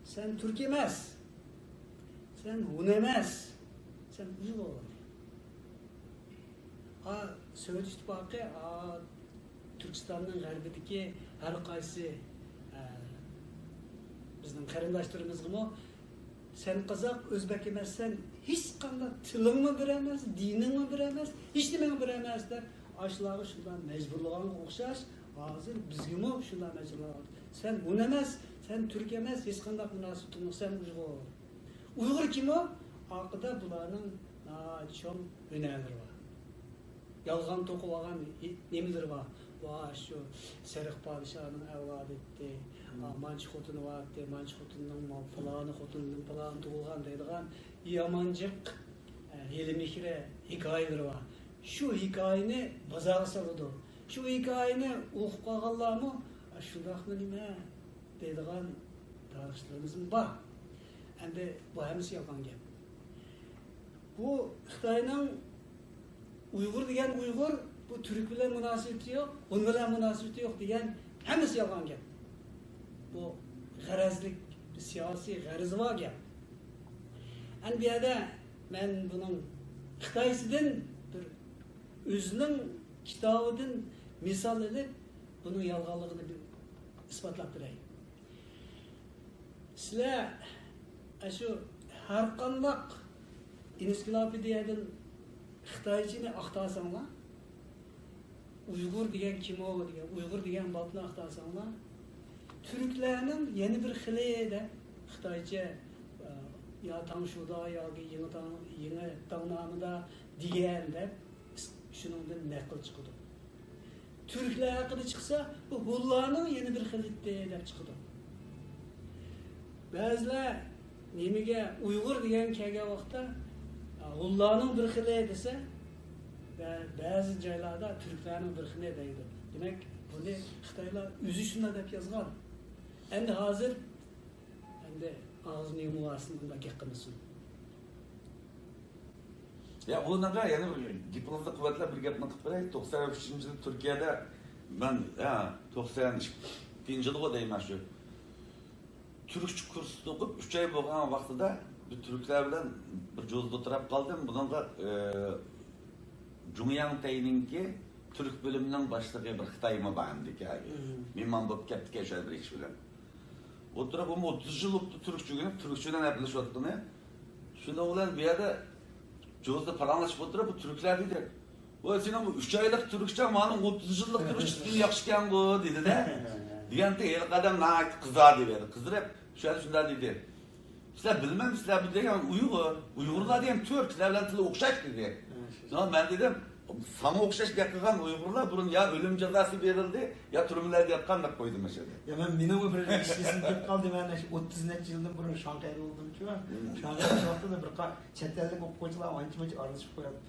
Sen Türk emas. Sen Hun emas. Sen Uyg'ur. Sovet İttifaqı Türkistanning g'arbidagi har qaysi bizning qarindoshlarimizni sen Kazak, Özbek emezsen hiç kanda tılın mı biremez, dinin mi biremez, hiç demeni biremez der. Aşıları şundan mecburluğuna okşar, hazır bizgi mi şundan mecburluğuna. Sen Hun emez, sen Türk emez, hiç kanda münasibetini sen Uygur. Uygur kim o? Arkada bularının çok öneleri var. Yalgan tokuvagan nemidir var. Şu Serih Padişah'ın evladı etti. Manç xotunu var etti. Manç xotunun falanı xotunun falanı tuğulgan deydigan yamancık yelimikire hikayeleri var. Şu hikayeni bazağa salıdı. Şu hikayeni uğup kalganlar mı? Şundaq mı nime deydigan tarihçilerimizin var. Hem de bu hemisi yapan gel. Bu Xitayning Uygur diyen Uygur, bu Türk bilen münasebeti yok, Hun bilen münasebeti yok diyen hemisi yalan gel. Bu garazlik, siyasi gariz var gel. Yani bir yerde ben bunun Xitaysidan bir özünün kitabıdan misal edip bunun yalganlığını bir ispatlap vereyim. Sizler şu her kandak İnskilapediyadan Xitaycını aktarsanlar, Uygur diyen kim o diyen, Uygur diyen batını aktarsanlar, Türklerinin yeni bir xiliye de Xitayca ya Tanşu'da ya yeni Tanrı'da diyen de şunundan nakıl çıkıdı. Türkler hakkında çıksa bu Hunlarının yeni bir xiliyette de çıkıdı. Bazılar nemige Uygur diyen kelgen vaqtda Hunlarının bir xiliye dese ve bazı joylarda Türklerinin bir xiliye deydi. Demek bunu Xitaylar özü şunda deb yazgan. Endi hozir endi ağzını yumuvarsın bunda geqqimisin. Ya bundan da yani diplomatlı kuvvetler bir gapni qilib beray. 93-yil Turkiyada ben 92-yil deyman shu. Türkçe kursda o'qib 3 oy bo'lgan vaqtida bir Türkler bilan bir jo'zda o'tirib qoldim. Bunga Jungyang Tayninki Türk bölümünün başlığı bir Xitayma bandik yani. Mimman bo'lib ketdik o'sha bir ish bilan. O'tirib 30 yil o'tdi Türkçe o'rganib, Türkçeden gaplashayotgani. Shunda ular bu yerda jo'zda paranlashib o'tirib, bu Türkler dedi. "Voy, sen bu 3 oylik Türkçe, ma'ni 30 yillik Türkçe yaxshi ekan bu" dedi-da. Deganda el qadam nayt qizar dedi. Qizdirib, shunda dedi. "Sizlar bilmaysiz, sizlar bu degan Uyg'urlar degan Türklar bilan tili o'xshash" dedi. Ben dedim, sana okşaş yakılan Uygurlar bunun ya ölüm cezası verildi ya türümlerde yatkan da koydum mesela. Ya ben benim bir işlesin dep kaldım ben 30 neçe yıldan burun Şanghay'da oldum ki var. Şanghay'da şartında bir çetellik okuçular ançımacı aralışıp koyardım.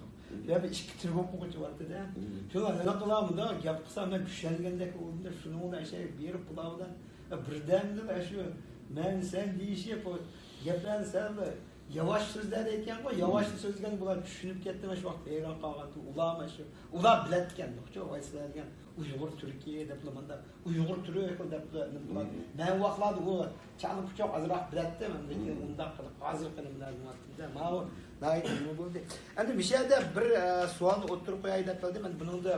Ya bir iki Türk okuçu vardı da. Şuna ne kılamı da yap kısa ben düşengendeki oğlumda şunu ona şey bir kulağımdan birden de şu ben sen bir iş yap yapran sen de yavaş sözler ekan qo'y, yavaş sözlerini bular tushunib ketdi, shu vaqt hayron qolgan. Ular biletken yo'qchi, vaysilargan Uyg'ur Turkiya deb lamanda, Uyg'ur Turkiya deb bular. Men vaqtlarda u chalib choq azroq biletdi, men lekin undaq qilib hozir qilimlarni vaqtida ma'lum nima bo'ldi. Endi bir yerda bir savolni o'tirib qo'yay deb qildim. Men buningda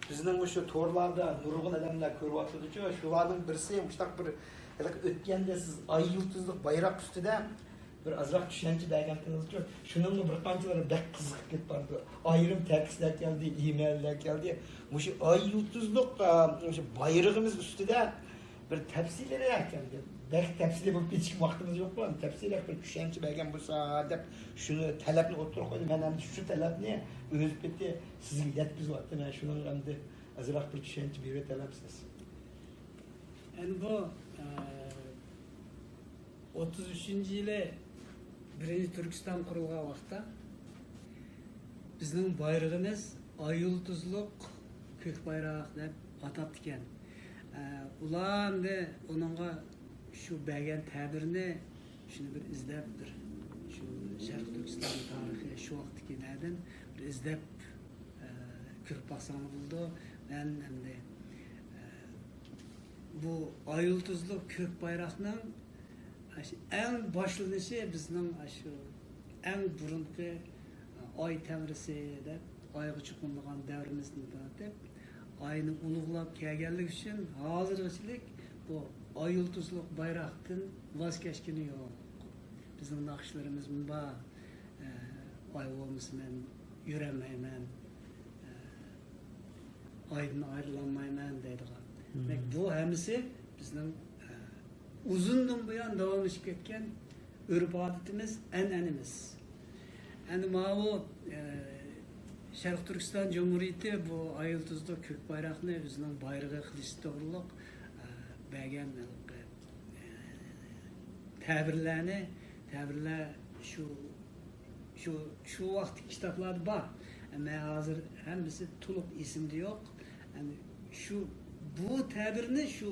bizning o'sha to'rlarda nurg'un odamlar ko'ryapti-ku, shularning birisi mushtaq bir o'tganda siz ay yulduzlik bayroq ustida bir azroq tushuncha bergandingiz-ku, shuningga bir qanchalar bak qiziqib ketdi. Ayrim tekstlar keldi, e-maillar keldi. Mushu ay yulduzlik o'sha bayrog'imiz ustida bir tafsillar ekan. Bak tafsili bo'lib ketishga vaqtimiz yo'q bilan tafsillar bir tushuncha bergan bo'lsa deb shuni talabni o'tirib qo'ydim. Men ham shu talabni o'z bitti sizga yetkazyapti. Men shuning endi azroq bir tushuncha berib talabsiz. Endi bu 33-yili birinchi Turkiston qurilgan vaqtda bizning bayrog'imiz ay yulduzliq ko'k bayroq deb atab ekan. Ular endi uningga shu bergan ta'birni shuni bir izlab bir shu Sharq Turkiston tarixi shu vaqtdagi nerdan bir izlab ko'rib baxsam bo'ldi. Men endi bu ay yulduzliq ko'k bayroqning en başlanışı bizning shu en burunqi ay tamrisi deb ayga chiqilgan davrimizdan tortib ayni ulug'lab kelganlik uchun hozirchilik bu ay yulduzliq bayroqdan voz kechgani yo'q. Bizning naqshlarimiz bunday ay olmasa men yuramayman, aydan ayrılanmayman deydigan. Bu hammasi bizning uzundan buyon davom etib ketgan urf odatimiz, an'anamiz. Endi bu Sharq Turkiston Cumhuriyeti bu ay yulduzli ko'k bayroqni o'zining bayrog'i qilish to'g'riliq bergan ta'birlar shu vaqtdagi kitoblarda bor. Ammo hozir hammasi to'liq esimda yo'q. Yani bu ta'birni shu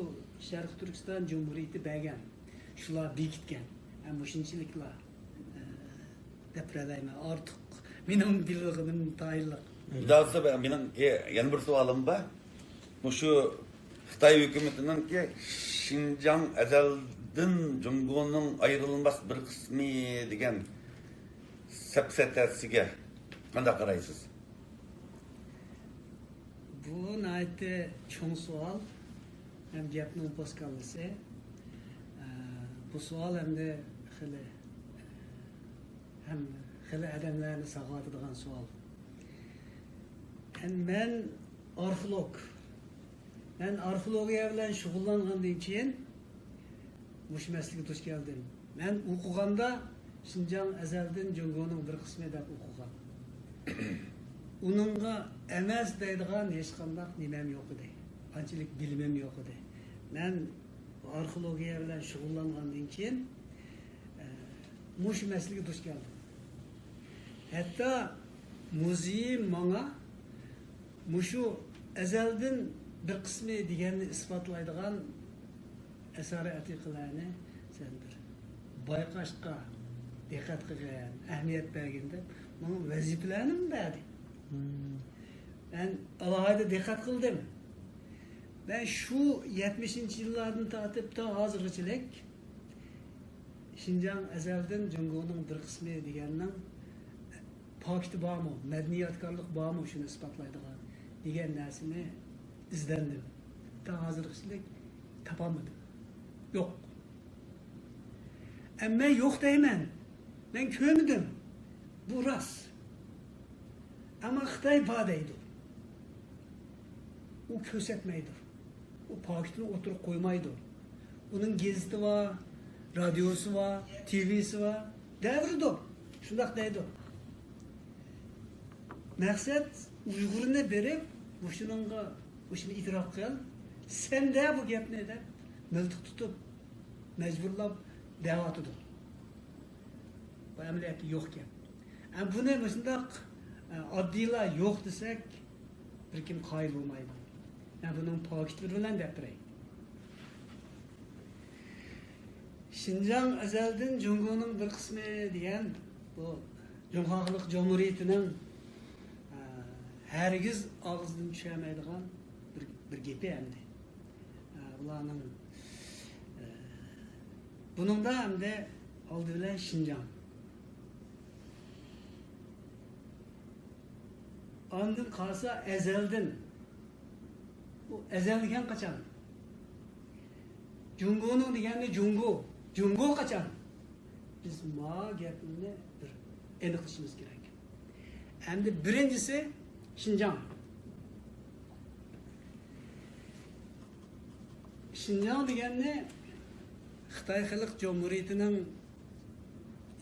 Sharq Turkiston Cumhuriyeti bergan. Shular bekitgan. Ammo shunchaliklar depredayman. Ortiq mening bilg'im tayinliq. Dağısı benim yana bir sualım var. Bu şu Xitay hükümetinin ki Şinjan ezelden Cumhur'un ayrılmaz bir kısmı degen sepsetesiga qanday qaraysiz? Bu nayte çoğun sual. Hem gapning poskalisi. Bu sual hem de xili adamlarni sag'atadigan sual. Men arxeolog. Men arxeologiya bilan shug'ullangandan keyin mush masalaga duch keldim. Men o'qiganda Şinjan azaldan Jungoning bir qismi deb o'qigan. Uningga emas deydigan hech qanday nimam yo'q edi. Qanchalik bilimim yo'q edi. Men arxeologiya bilan shug'ullangandan keyin mush masalaga duch keldim. Hatta muzeyim bana mushu azaldan bir qismi deganni isbotlaydigan asari atiqalarni sen bir bayqashqa diqqat qilgan, ahamiyat bergan deb mana vazifalarni berdi. Ben alohida diqqat qildim. Ben şu 70-yillardan tortib ta hozirgacha Şinjan azaldan Jungoning bir qismi deganning pakiti bormi, madaniyatkorlik bormi shuni isbotlaydigan degan narsani izlandim. Ta hozirgacha topolmadim. Yo'q. Amma yo'q deyman. Men ko'rmadim. Bu rost. Ama Xitoy bor deydi. U ko'rsatmaydi. U pakitini o'tirib qo'ymaydi. Uning gazeti var, radiosi var, TV'si var. Davridir. Shundaq deydi. Maqsad Uyg'urni berib, shuni e'tirof qil. Sen de bu gapni deb miltiq tutib, majburlab da'votidir. Bu amaliyoti yo'q ekan. Buni shundaq oddiylar yo'q desak, bir kim qoyil bo'lmaydi. Men buning pakitlari bilan gapiray. Şinjan azaldan Jungoning bir qismi degan bu Cumhuriyet Cumhuriyeti'nin hergiz ağzından düşemeydiğen bir gepi hem de. Bularning bunun da hem de oldu bilen Şinjan. Andın kalsa ezeldin. Bu ezel degen kaçan? Jungo'nun degeni Jungo. Jungo kaçan? Biz ma gapini bir aniqlashimiz kerak. Endi birinchisi Şinjan. Şinjan degani Xitoy Xalq Cumhuriyetining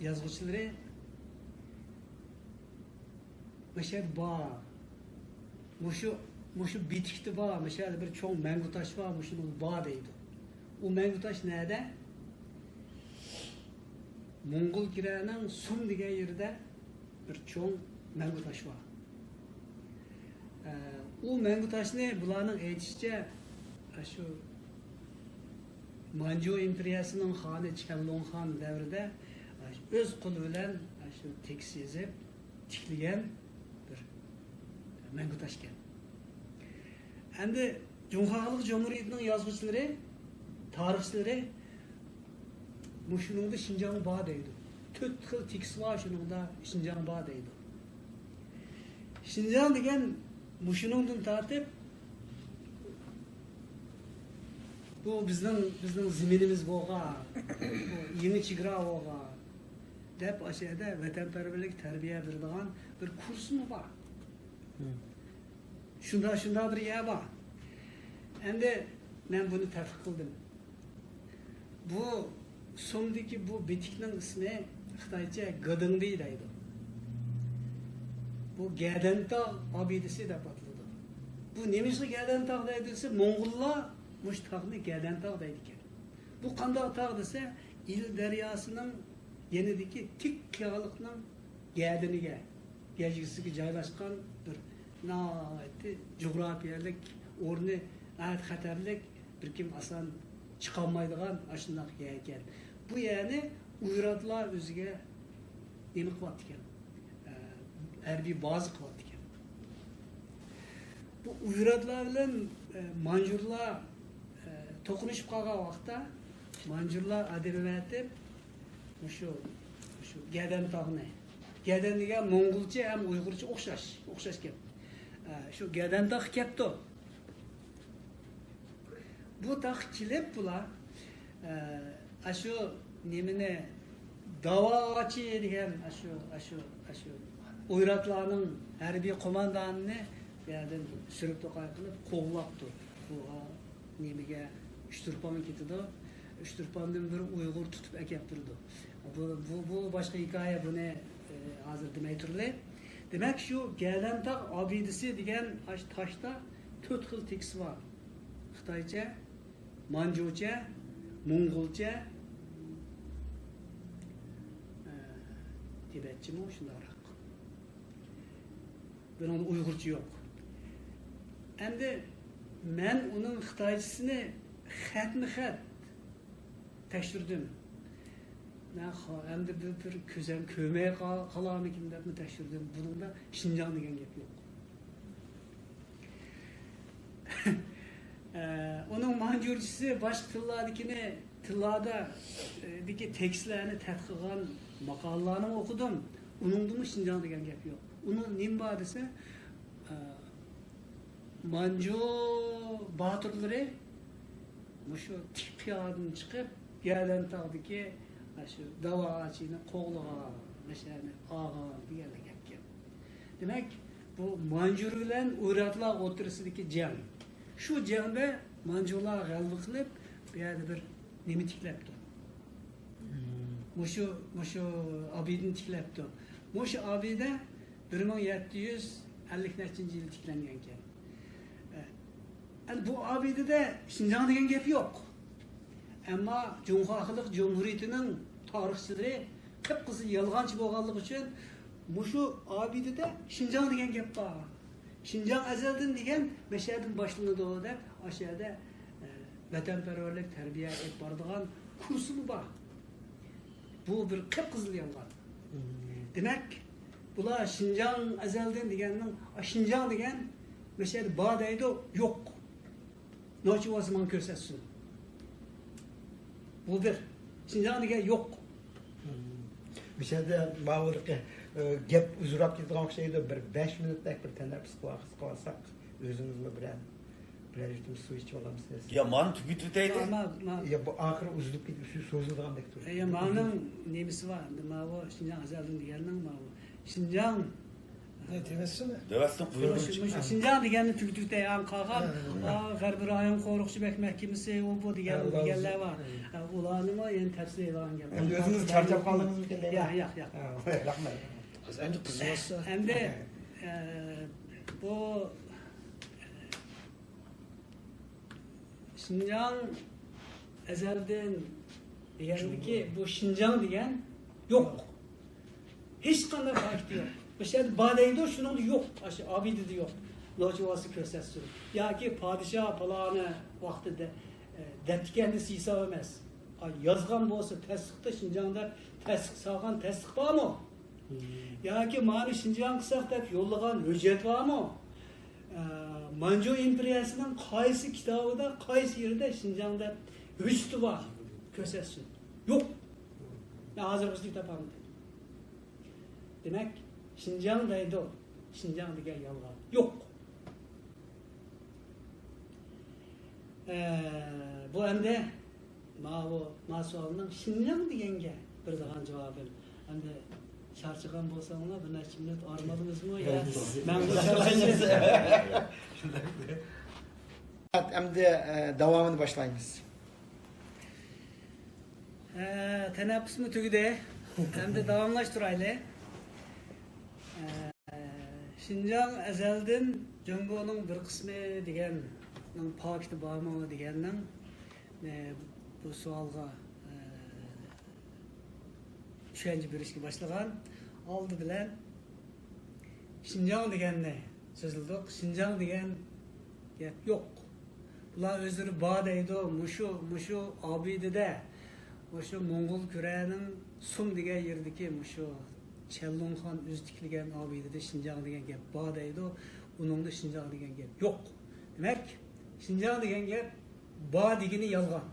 yozuvchilari Meşer bağ, muşu bitikti bağ, meşer bir çoğun mengutaş var, muşunun bağ deydi. O mengutaş nerede? Mongol kirenin Sum diye yerde bir çoğun mengutaş var. O mengutaş ne? Bularının aytışça şu Manchu imperiyasının hanı Çellon Han devrinde öz kulu bilen şu teksizip tikligen Mengutaşken. Endi Cumhuriyet Cumhuriyeti'nin yazgıçları, tarihçileri muşununda Şinjan'ı bağ deydi. Tüt xil tekst var şununda Şinjan'ı bağ deydi. Şinjan degen muşunundan tartip bu bizning ziminimiz boğa, bu yeni çigra boğa dep aşağıda vatanperverlik terbiye beradigan bir kurs mu var? Şunda bir yer var. Endi ben bunu tadqiq qildim. Bu Sumdagi bu bitikning ismi Xitoycha Gadingdi deydi. Bu Gadantog obidasi deb ataladi. Bu nemisi Gadantog deydi desa Mo'ng'ullar mush tog'ni Gadantog deydi ekan. Bu qanday tog' desa Il daryosining yenidagi tik qiyoqliqning gadiniga, gajgisiga joylashgan bir coğrafiyalik o'rni xatarlik bir kim asan chiqolmaydigan ashundoq yer ekan. Bu yerni Uyratlar o'ziga nima qilyapti ekan? Harbiy baza qilyapti ekan. Bu Uyratlar bilan Manjurlar to'qnashib qolgan vaqtda Manjurlar adabiyoti shu Gadan tog'ni. Gadan degan Mo'ng'ulcha ham Uyg'urcha o'xshash gap. Şu Gadantog kepti. Bu taq kilib bular şu nemini davachi degan şu Uyratlarning harbiy qo'mondonini yerdan surib to'qay qilib qo'llabdi. Bu nemiga Uchturpon ketdi. Uchturpondan bir Uyg'ur tutib akab turdi. Bu boshqa hikoya, buni hozir demay turli. Demek şu Gadantog obidasi degan taşta 4 xil tekst var. Xitoycha, Manjucha, Mo'ng'ulcha, Tibetçimi shundoq. Bunun Uyg'urcha yo'q. Endi men uning Xitoychisini xatma-xat tekshirdim. Hem de bir közen kömeye kalamıkim deb tekshirdim. Bunun da Şinjan degan gap yo'q. Onun Manjurchisi boshqa tillardagini tillarda deki tekstlarni tadqiq qilgan maqolalarni o'qidim. Uningda Şinjan degan gap yo'q. Uni nima bor desa Manju botirlari shu tiqiyadan chiqib Gadantog'dagi şu davachini qo'g'liga, mashani og'a deganlar gapga. Demak, bu Manjur bilan Uyratlar o'rtasidagi jang. Shu jangda Manjurlar g'alaba qilib, bu yerda bir nima tiklabdi. Mushu obidni tiklabdi. Mushu obida 1750-yil tiklangan ekan. Bu obidada Şinjan degan gap yo'q. Ama Cumhuriyet Cumhuriyeti'nin tarihçileri kıpkızı yalgancı bo'lganligi uchun mushu obidada Şinjan degan gap bor. Şinjan azaldan degan meshadan boshlanadi deb aşağıda vatanperverlik terbiye et baradigan kursu bor. Bu bir kıpkızıl yalgan. Demek bular Şinjan ezelden degenin, Şinjan degen mesela badaydı yok. Noçu o zaman körsetsün. Bu bir. Şinjan degen yok. Bir şeyde bağırırken gep uzurap gittiğin şeyde bir 5 minutlik bir tane psikolojik kalsak özümüzle birer yutum su içip olamsınız. Ya man tükütüteydi. Ya bu ahir uzulup gidip şu sözlüğün bekliyor. Ya manın nemisi var. Ma Şinjan ezelden degenin ma Şinjan Ne demesine? Devasın buyurun. Şinjan degenin tükütükte yan kalkan, Garbi rayon korukçu bek mahkemesi o bu degenler var. Ulanı mı yani tefsir edilen gel. Hem de özünüz çarçap kaldınız mı? Ya. Rahmet. Hem de kızmazsa. Hem de bu Şinjan ezelden degendi ki bu Şinjan degen yok. Hiç kanday farkı yok. Mesela badaydı şunun yok. Abidi de yok. Noçuvası körsetsün. Ya ki padişah palanı vaxtida deptikendisi hesap emez. Yazgan bolsa tasdiqda Şinjanda tasdiq salgan tasdiq barmı? Ya ki mani Şinjan qısaq deb yollagan hüccet barmı? Manju imperiyasının qaysi kitabıda, qaysi yerinde Şinjanda hücceti var körsetsün. Yok. Ben hazır bizlik tapamdım. Demek Şinjan'daydı o. Şinjan degen yalgan. Yok. Bu ende ma sualının Şinjan degenge bir dahan cevabım. Ende çarçıgan bolsаңlar bir neçe minut armadınız mı ya? Ben bu Endi davamını başlaymiz. Tenappus mu tügüde? Hem de davamlaştıraylı. Şinjan ezelden Cungo'nun bir kısmı degenin paketi barmağını degenin bu sualga üçüncü bir işe başlagan aldı bilen Şinjan degenine sözüldük. Şinjan degen gap yok. Bular özleri bağdaydı, muşu abidede, muşu Mongol küreğinin Sum degen yerdeki muşu Çellonxan üzdikligen abidede Şinjan degen gap bağdaydı, onun da Şinjan degen gap yok. Demek Şinjan degen gap bağ degeni yalgan.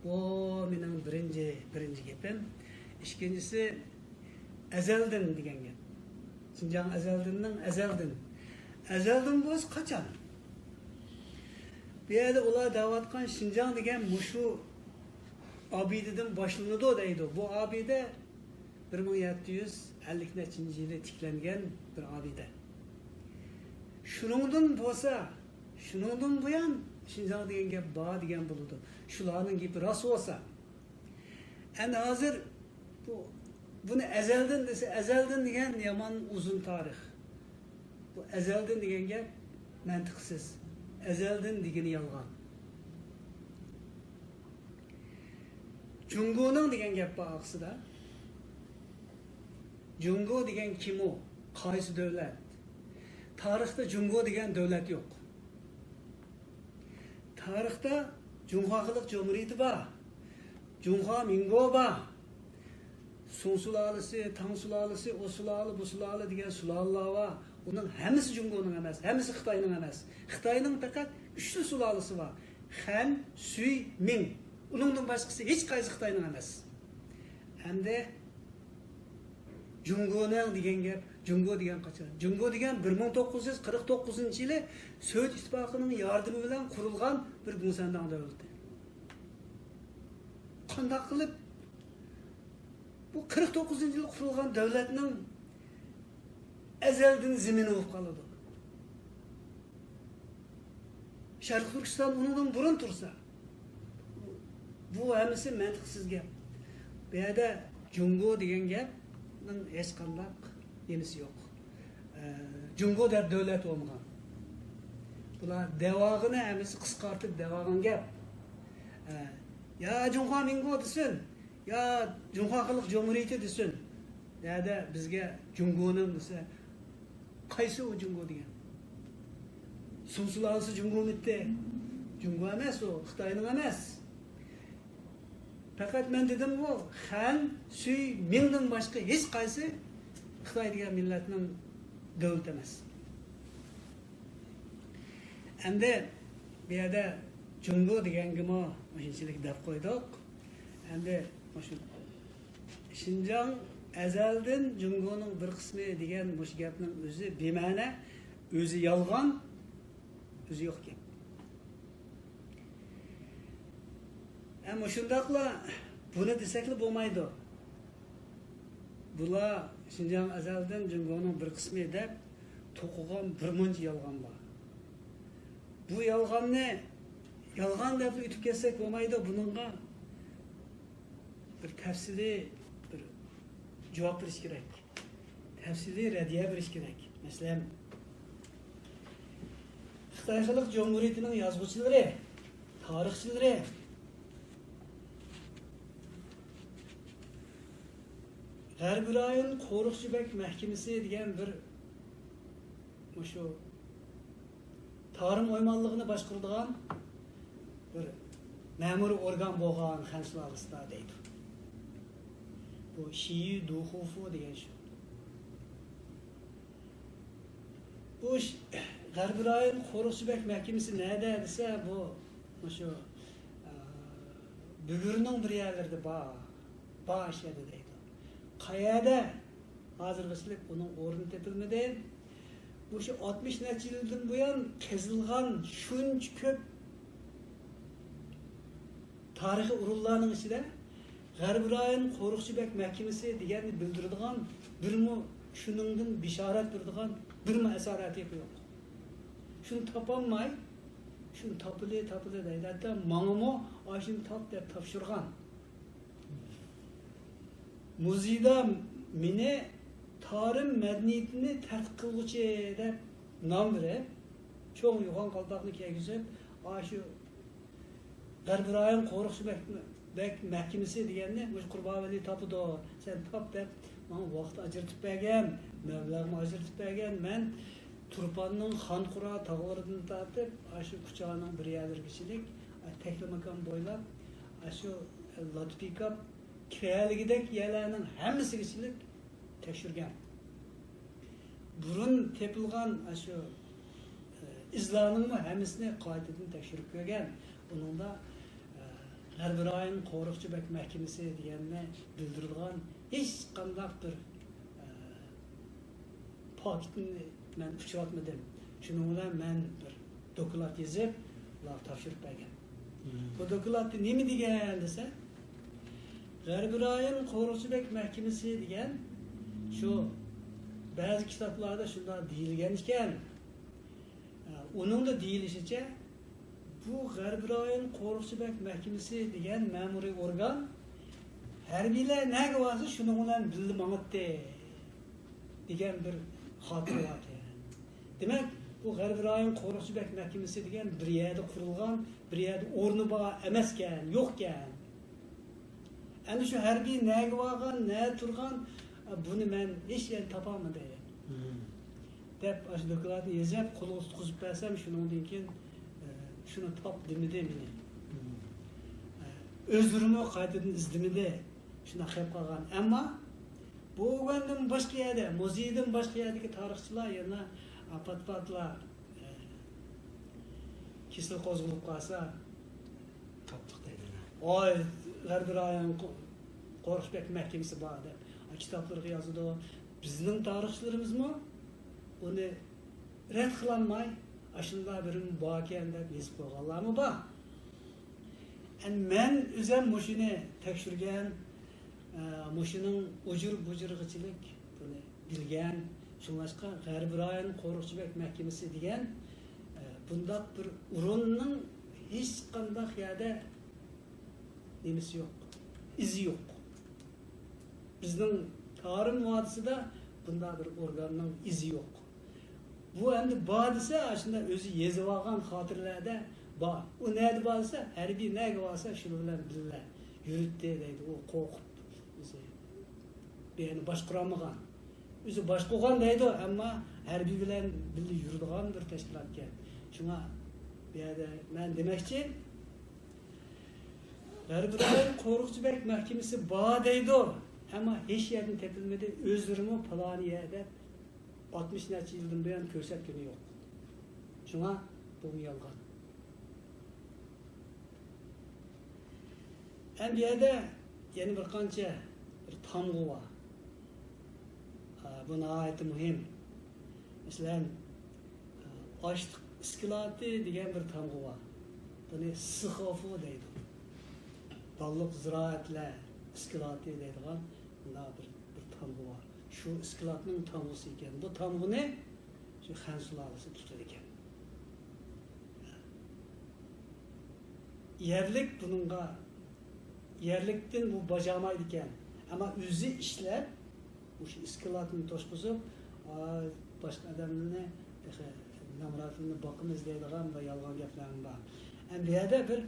Bu benim birinci gapim. İkincisi ezelden degen gap. Şinjan ezelden. Ezelden boz kaçan? Bir yerde ola davatkan Şinjan degen muşu abideden başlanıdı o deydi. Bu abide 1750 yılda tiklengen bir abide. Şunundan bu yan Şinjan degen gap bağ degen buludu. Şularının gibi rast olsa. En hazır bunu ezelden dese, ezelden degen yaman uzun tarih. Bu ezelden degen gap mantıksız. Ezelden degeni yalgan. Jungo'nun degen gap bağısı da. Jungo degen kim o? Qaysı devlet? Tarihte Jungo degen devlet yok. Tarihte Cumhuriyet Cumhuriyeti var. Cumhur Mingo var. Sun sulalesi, Tang sulalesi, o sulale, bu sulale degen sulalar var. Onun hemisi Jungo'nun emas, hemisi Xitayning emas. Xitayning fakat 3 sulalesi var. Han, Sui, Ming. Onundan başkası hiç qaysı Xitayning emas. Hem de Jungo'nun degen gap, Jungo degen kaçan. Jungo degen 1949 yılı Sovet İttifakı'nın yardımı bilen kurulgan bir Gümüşhandan devleti. Qanday qilib bu 49 yılı kurulgan devletinin ezelden zemini olup kalıdı. Şarkı Türkistan onundan burun tursa. Bu hemisi mantıksız gap. Bir yerde Jungo degen gap'nin hiç qanday yenisi yok. Jungo der devlet olmagan. Bular devagını hemisi qısqartıp devagan gap. Ya Cumhur Mingo desin, ya Cumhuriyet Cumhuriyeti desin. Ya da bizge Jungo'nun dese, qaysı o Jungo degen? Sunsulası Jungo bitti. Jungo emas o, Xitayning emas. Fakat ben dedim bu Han, Süy, Ming'den başka hiç kaysı Xitoy degan millatning davlat emas. Endi bu yerda Jungo degangimi shunchalik deb qo'ydik. Endi shu Xinjiang azaldan Jungoning bir qismi degan bu gapning o'zi bema'ni, o'zi yolg'on, o'zi yo'q gap. Ama shundaqla buni desakli bo'lmaydi. Bular Xinjiang azaldan Jungoning bir qismi deb to'qigan bir muncha yolg'on bor. Bu yolg'onni yolg'on deb o'tib ketsak bo'lmaydi. Buningga bir tafsiliy bir javob berish kerak. Tafsiliy radiya berish kerak. Masalan, Xitoy Xalq Cumhuriyetining yozuvchilari, tarixchilari G'arbiy rayon qo'riqchibek mahkamasi degan bir shu tarım oymanlığını boshqaradigan bir ma'muriy organ bo'lgan Xanshlarista deydi. Bu Shiyu Duhufu degan shu. Bu G'arbiy rayon qo'riqchibek mahkamasi nada desa bu shu Bugurning bir yerlarida bor ishadi deydi. Qayerda hozirgisilik uning o'rni tepilmadi. Bu şu 60 neçə yıldan bu yan kezilgan şunç köp tarihi urullarının içinde G'arbiy rayon qo'riqchibek mahkamasi deganni bildiradigan birmi shuningdan bishorat beradigan birmi asorati yo'q. Shuni topolmay, shuni topili deydi. Hatta mangamo ashuni top deb topshirgan. Muzeyda meni tarım medeniyetini tədqiq qiluvchi deb nom berib, cho'ng yo'g'on qalpoqni kiygizib, shu G'arbiy rayon qo'riqchibek mahkamasi deganni o'sha Qurbonvali topidi, sen top deb menga vaqt ajratib bergan, mablag'ni ajratib bergan. Men Turpanning Xonqura tog'laridan tortib, shu Kuchaning bir yerlargachilik Teklimakan bo'ylab, shu Latpikap kiraligidek yerlarning hammasigachilik tekshirgan. Burun tepilgan shu izlarning hammasini qaytadan tekshirib ko'rgan. Uningda G'arbiy rayon qo'riqchibek mahkamasi deganni bildirilgan hech qanday bir faktni men uchratmadim. Shuning bilan men bir dokument yozib, ular topshirib bergan. Bu dokumentni nima degan desa, G'arbiy rayon qo'riqchibek mahkamasi degan şu bazı kitaplarda şundan deyilgan ekan. Onun da deyilishicha bu G'arbiy rayon qo'riqchibek mahkamasi degan ma'muriy organ harbiylar nega bo'lsa shuni bilan bilib mangitdi degan bir xotira bor. Demak, bu G'arbiy rayon qo'riqchibek mahkamasi degan bir yerda qurilgan, bir yerda o'rni bor emas ekan, yo'q ekan. Endi shu harbiy nega bo'lgan, ne turgan bunu men hech yer topolmadim. Deb shu dokumentni yozib, qo'lga tutqizib bersam, shundan keyin shuni top demidi meni. O'zlarini qaytadan izlamadi. Shuna qilib qolgan. Ammo bu o'g'andan boshqa yerda, muzeydan boshqa yerdagi tarixchilar yana patpatlar kesil qo'zg'alib qolsa Topdik deydilar. Oy, G'arbiy rayon qo'riqchibek mahkamasi bor deb kitaplarga yozadi. Bizning tarixchilarimizmi buni rad qilolmay, ashunday birim bor ekan deb yozib qo'yganlarmi bor. Men o'zim mushuni tekshirgan, mushuning ujur-bujurg'ichilik buni bilgan, shunlashqa G'arbiy rayon qo'riqchibek mahkamasi degan bundaq bir o'rinning hech qanday yerda nimasi yo'q, izi yo'q. Bizning tarix vodisida bunday bir organning izi yo'q. Bu endi bor desa, shunda o'zi yozib olgan xotirlarda bor. U nega bor desa, harbiy nega bo'lsa, shuni bilan birga yuribdi deydi. U qo'rqib o'zi beni boshqarmagan. O'zi boshqargan deydi, ammo harbiy bilan birga yuradigan bir tashkilot ekan. Shunga bu yerda men demoqchi, G'arbiy rayon qo'riqchibek mahkamasi bor deydi. Ammo hech yerdan tepilmadi. O'zlarini paloni yerda 60 necha yildan buyon ko'rsatgani yo'q. Shunga bu yolg'on. Endi yerda yana bir qancha bir tamg'u bor. Bu nihoyat muhim. Masalan, açlık iskelati degan bir tamg'u bor. Buni sixofu deydi. Balliq ziraatlar iskelati deydigan bir tamg'u bor. Shu iskelatning tamg'usi ekan. Bu tamg'uni shu Xan sulolasi tutar ekan. Yerlik bununla yerlikten bu bacamaydı ekan. Ama o'zi ishlab o'sha iskelatni to'shqizib, boshqa odamlarni namratini boqimiz deydigan va yolg'on gaplarni bor. Endi bu yerda bir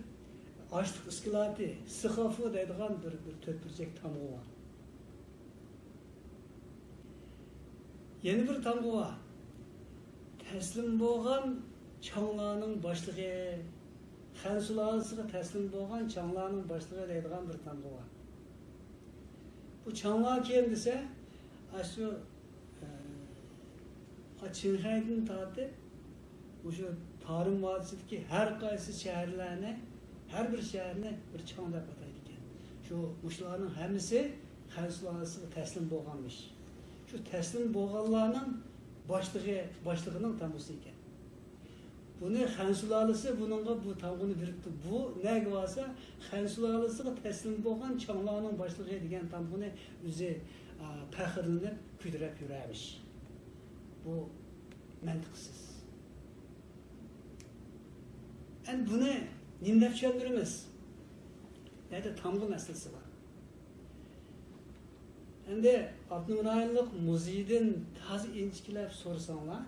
açlık iskelati, sixofu deydigan bir to'rtburchak tamg'u bor. Yeni bir tamg'u bor. Taslim bo'lgan changlarning boshlig'i, Xan sulolasiga taslim bo'lgan changlarning boshlig'i deydigan bir tamg'u bor. Bu changlar kim desa, shu Çinxaydan tortib, o'sha Tarim vodisidagi har qaysi shaharlarni, har bir shaharni bir chang deb ataydi ekan. Shu ushlarning hammasi Xan sulolasiga taslim bo'lganmish. Shu taslim bo'lganlarning boshlig'ining tamg'usi ekan. Buni Xan sulolasi buningga bu tamg'uni beribdi. Bu nega bo'lsa, Xan sulolasiga taslim bo'lgan changlarning boshlig'i degan tamg'uni o'zi faxrlanib kuydirib yurarmish. Bu mantiqsiz. Endi buni nimdeb tushundiramiz? Nerede tamg'u masalasi bor. Endi Abdurahmonlik muzeydan toza inchikilab so'rasanglar,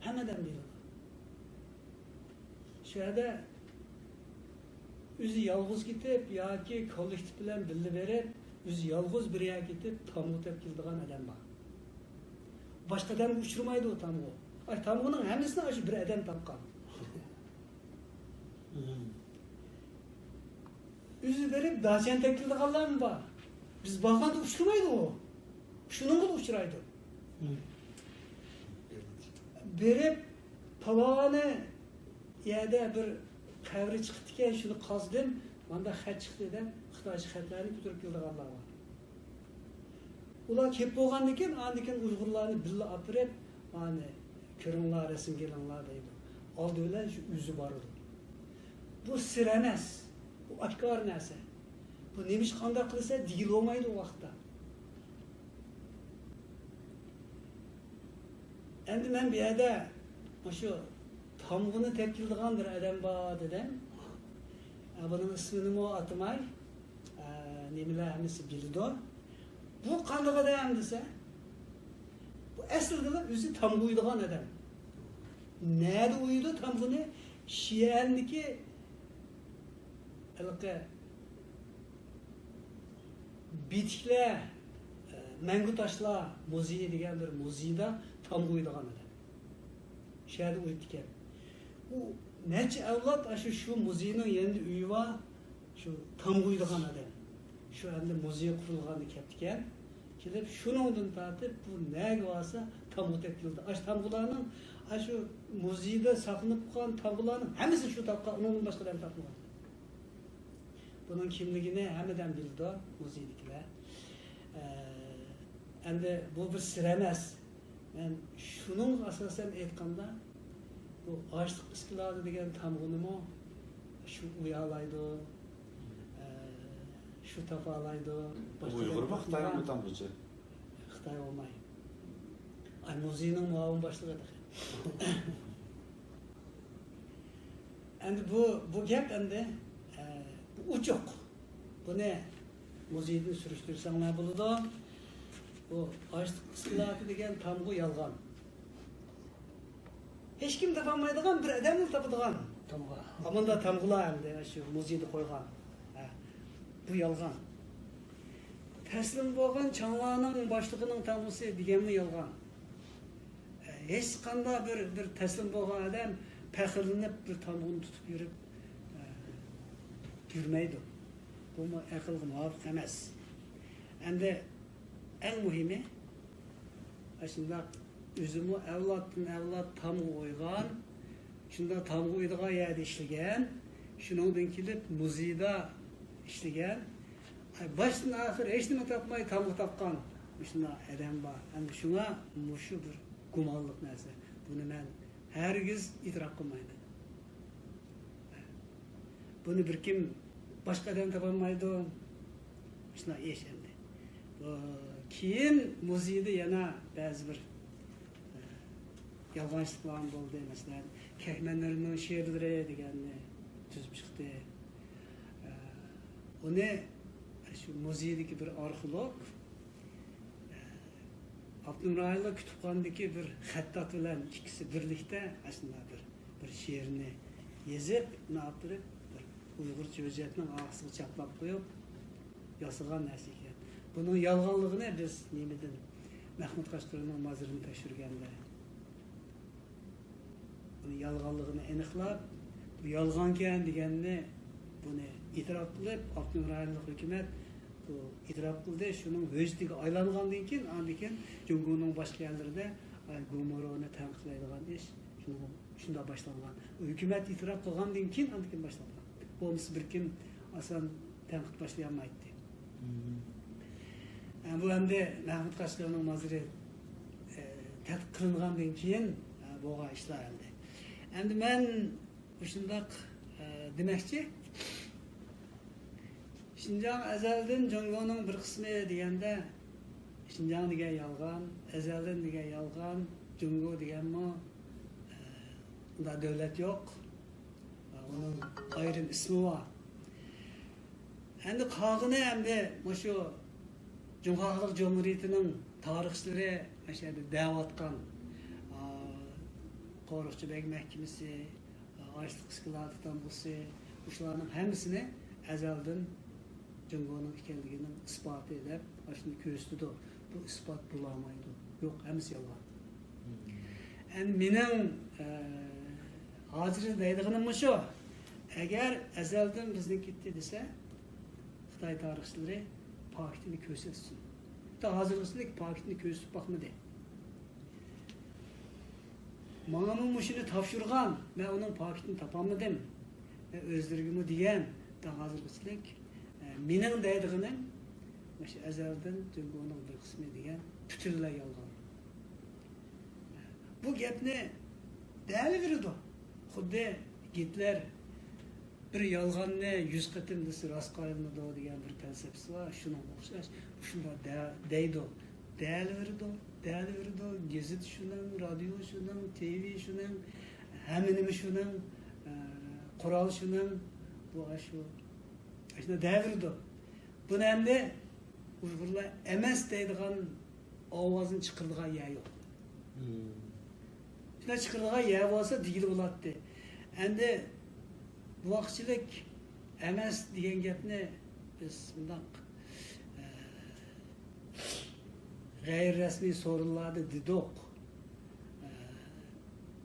hammadan biladi. Shu yerda o'zi yolg'iz ketib yoki kollektiv bilan birga berib, o'zi yolg'iz bir yerga ketib tamg'u topib keladigan odam bor. Başka adam uçurmaydı o tamg'u. Tamg'uning hammasini shu bir odam topgan. O'zi berib dachen tekildiganlar mı bor? Biz bakanda uçurmaydı o. Şunun da uçuraydı. Berib paloni yerda bir qavri chiqdi ekan, shuni qazdim, manda xat chiqdi deb Xitoycha xatlarni ko'tarib keldiganlar bor. Ular kelib bo'lgandan keyin, andan keyin Uyg'urlarni birga olib berib, mana ko'ringlar, rasm kelinglar deydi. Oldi bilan shu o'zi bor edi. Bu sir emas, bu oshkor narsa. Bu nemish qanday qilsa digil olmaydi o vaqtda. Endi men bu yerda shu tamg'uni tepkildigan bir odam bor dedim. Buning ismini mo atmay, nimalar hammasi bildi. Bu qanday odam desa, bu aslida o'zi tamg'u uydigan odam. Nerede uydu tamg'uni? Shiyaniki alqa bitiklar, mangu toshlar muzeyi degan bir muzeyda tamg'u uydigan odam. Shu yerda uydi ekan. U necha avlod shu muzeyning yangi uyi bor, shu tamg'u uydigan odam. Shu endi muzey qurilganda ketdi ekan. Kelib shuningdan tortib bu nega bo'lsa tamg'u tepkildi. Tamg'ularning shu muzeyda saqlanib qolgan tamg'ularning hammasi shu topgan, undan boshqadan topmagan. Bunun kimligini hammadan bildi muzeydagilar. Endi bu bir sir emas. Men shuning asosan aytganda bu ochliq iskelati degan tamg'unimi shu uyalaydi, shu topalaydi. Uyg'ur mu Xitoy mu tamg'uchi? Xitoy olmay. Muzeyning muavin boshlig'i. Endi bu gap endi uchuq. Buni muzeydan surishtirsanglar bo'ladi. Bu ochliq iskelati degan tamg'u yolg'on. Hech kim topolmaydigan bir odamni topadigan tamg'u. Amanda tamg'ular endi shu muzeyda qo'ygan. Bu yolg'on. Taslim bo'lgan changlarning boshlig'ining tamg'usi deganmi yolg'on. Hech qanday bir taslim bo'lgan odam faxrlanib bir tamg'uni tutib yurib yurmaydi. Bu akılga muvafiq emas. Endi en muhimi aslında özümü evlattan evlat tam oygan, şunda tam oyduğu yerde işlegen, şundan kilip muzeyda işlegen, baştan ahir hiç nima tapmay tam tapkan, şunda adam var. Endi şuna muşu bir gumanlık narsa. Bunu men hergiz itiraf kılmayman. Bunu bir kim başka adam tapamaydı. Şuna iş endi. Keyin muzeyda yana bazı bir yalğançlıklar oldu. Mesela Kehmenlerinin şiirleri deganni tüzüp çıktı. Onu şu muzeydeki bir arkeolog Abdülrahim'le kütüphanedeki bir hattat bilen ikisi birlikte aslında bir şiirini yazıp ne yaptırıp bir Uygurca özjetinin ağzını çaplap koyup yasagan narsa ekan. Bunun yalğanlığını biz nemeden Mahmud Qashqarining mazırını teşhirgende. Bunun yalğanlığını aniqlab, bu yalğanken deganni bunu itiraf qilib, Abdülrahim'lik hükümet bu itiraf qildi. Şunun vecdiga aylangandan keyin, andan Jungo'nun başka yerlerinde Gomoroni tanqidlaydigan ish shunda başlangan. Hükümet itiraf qilgandan keyin andan keyin başlangan. Bo'lmasa bir kim asan tanqid başlay olmaydi. Bu endi Mahmud Qashqarining maziri tadqiq qilingandan keyin bo'lgan ishlar endi. Endi men shundaq demoqchi, Şinjan ezelden Jungo'nun bir kısmı degende Şinjan degan yalgan, ezelden degan yalgan, Jungo degan mi? Unda devlet yok. Onun ayrım ismi var. Endi qagını endi şu Cumhuriyet Cumhuriyeti'nin tarihçileri mesela davatkan Qoruqçubek Mahkemesi, Açlık İskilati Tanrısı, uşlarının hemsini ezelden Jungo'nun ikenliginin ispatı edip, aslında köstüdü. Bu ispat bulamaydı. Yok, hemsi yalan. Yani benim hazır deydiğim şu, eğer ezelden bizden gitti dese, Xitay tarihçileri Pakistani kösetsin. Da hazırlısında ki Pakistan'ı kösetip bakmadı. Manamın muşunu tavşırgan, ben onun Pakistan'ı tapamadım. Özlergimi diyen, da hazırlısında mening deydiğinin ezelden Jungo'nun bir kısmı degan bütünlay yalgan. Bu gapni daliverdi. Xuddi Hitler bir yalganni 100 qatim desa rost qo'yilmadi degan bir falsafasi var. Shunga o'xshash. Shunda deydi. Daliverdi. Gazet shuning, radio shuning, TV shuning, hamma nima shuning, qurol shuning, bu shu aslında devirdi. Bunu endi Uygurlar emes deydigan ovozun çıkırdıgan yer yok. Şuna çıkırdıgan yer olsa digili buladı. Endi bu vaqtchilik emes degan gapni biz bundan gayri resmi sorunlarda dedik.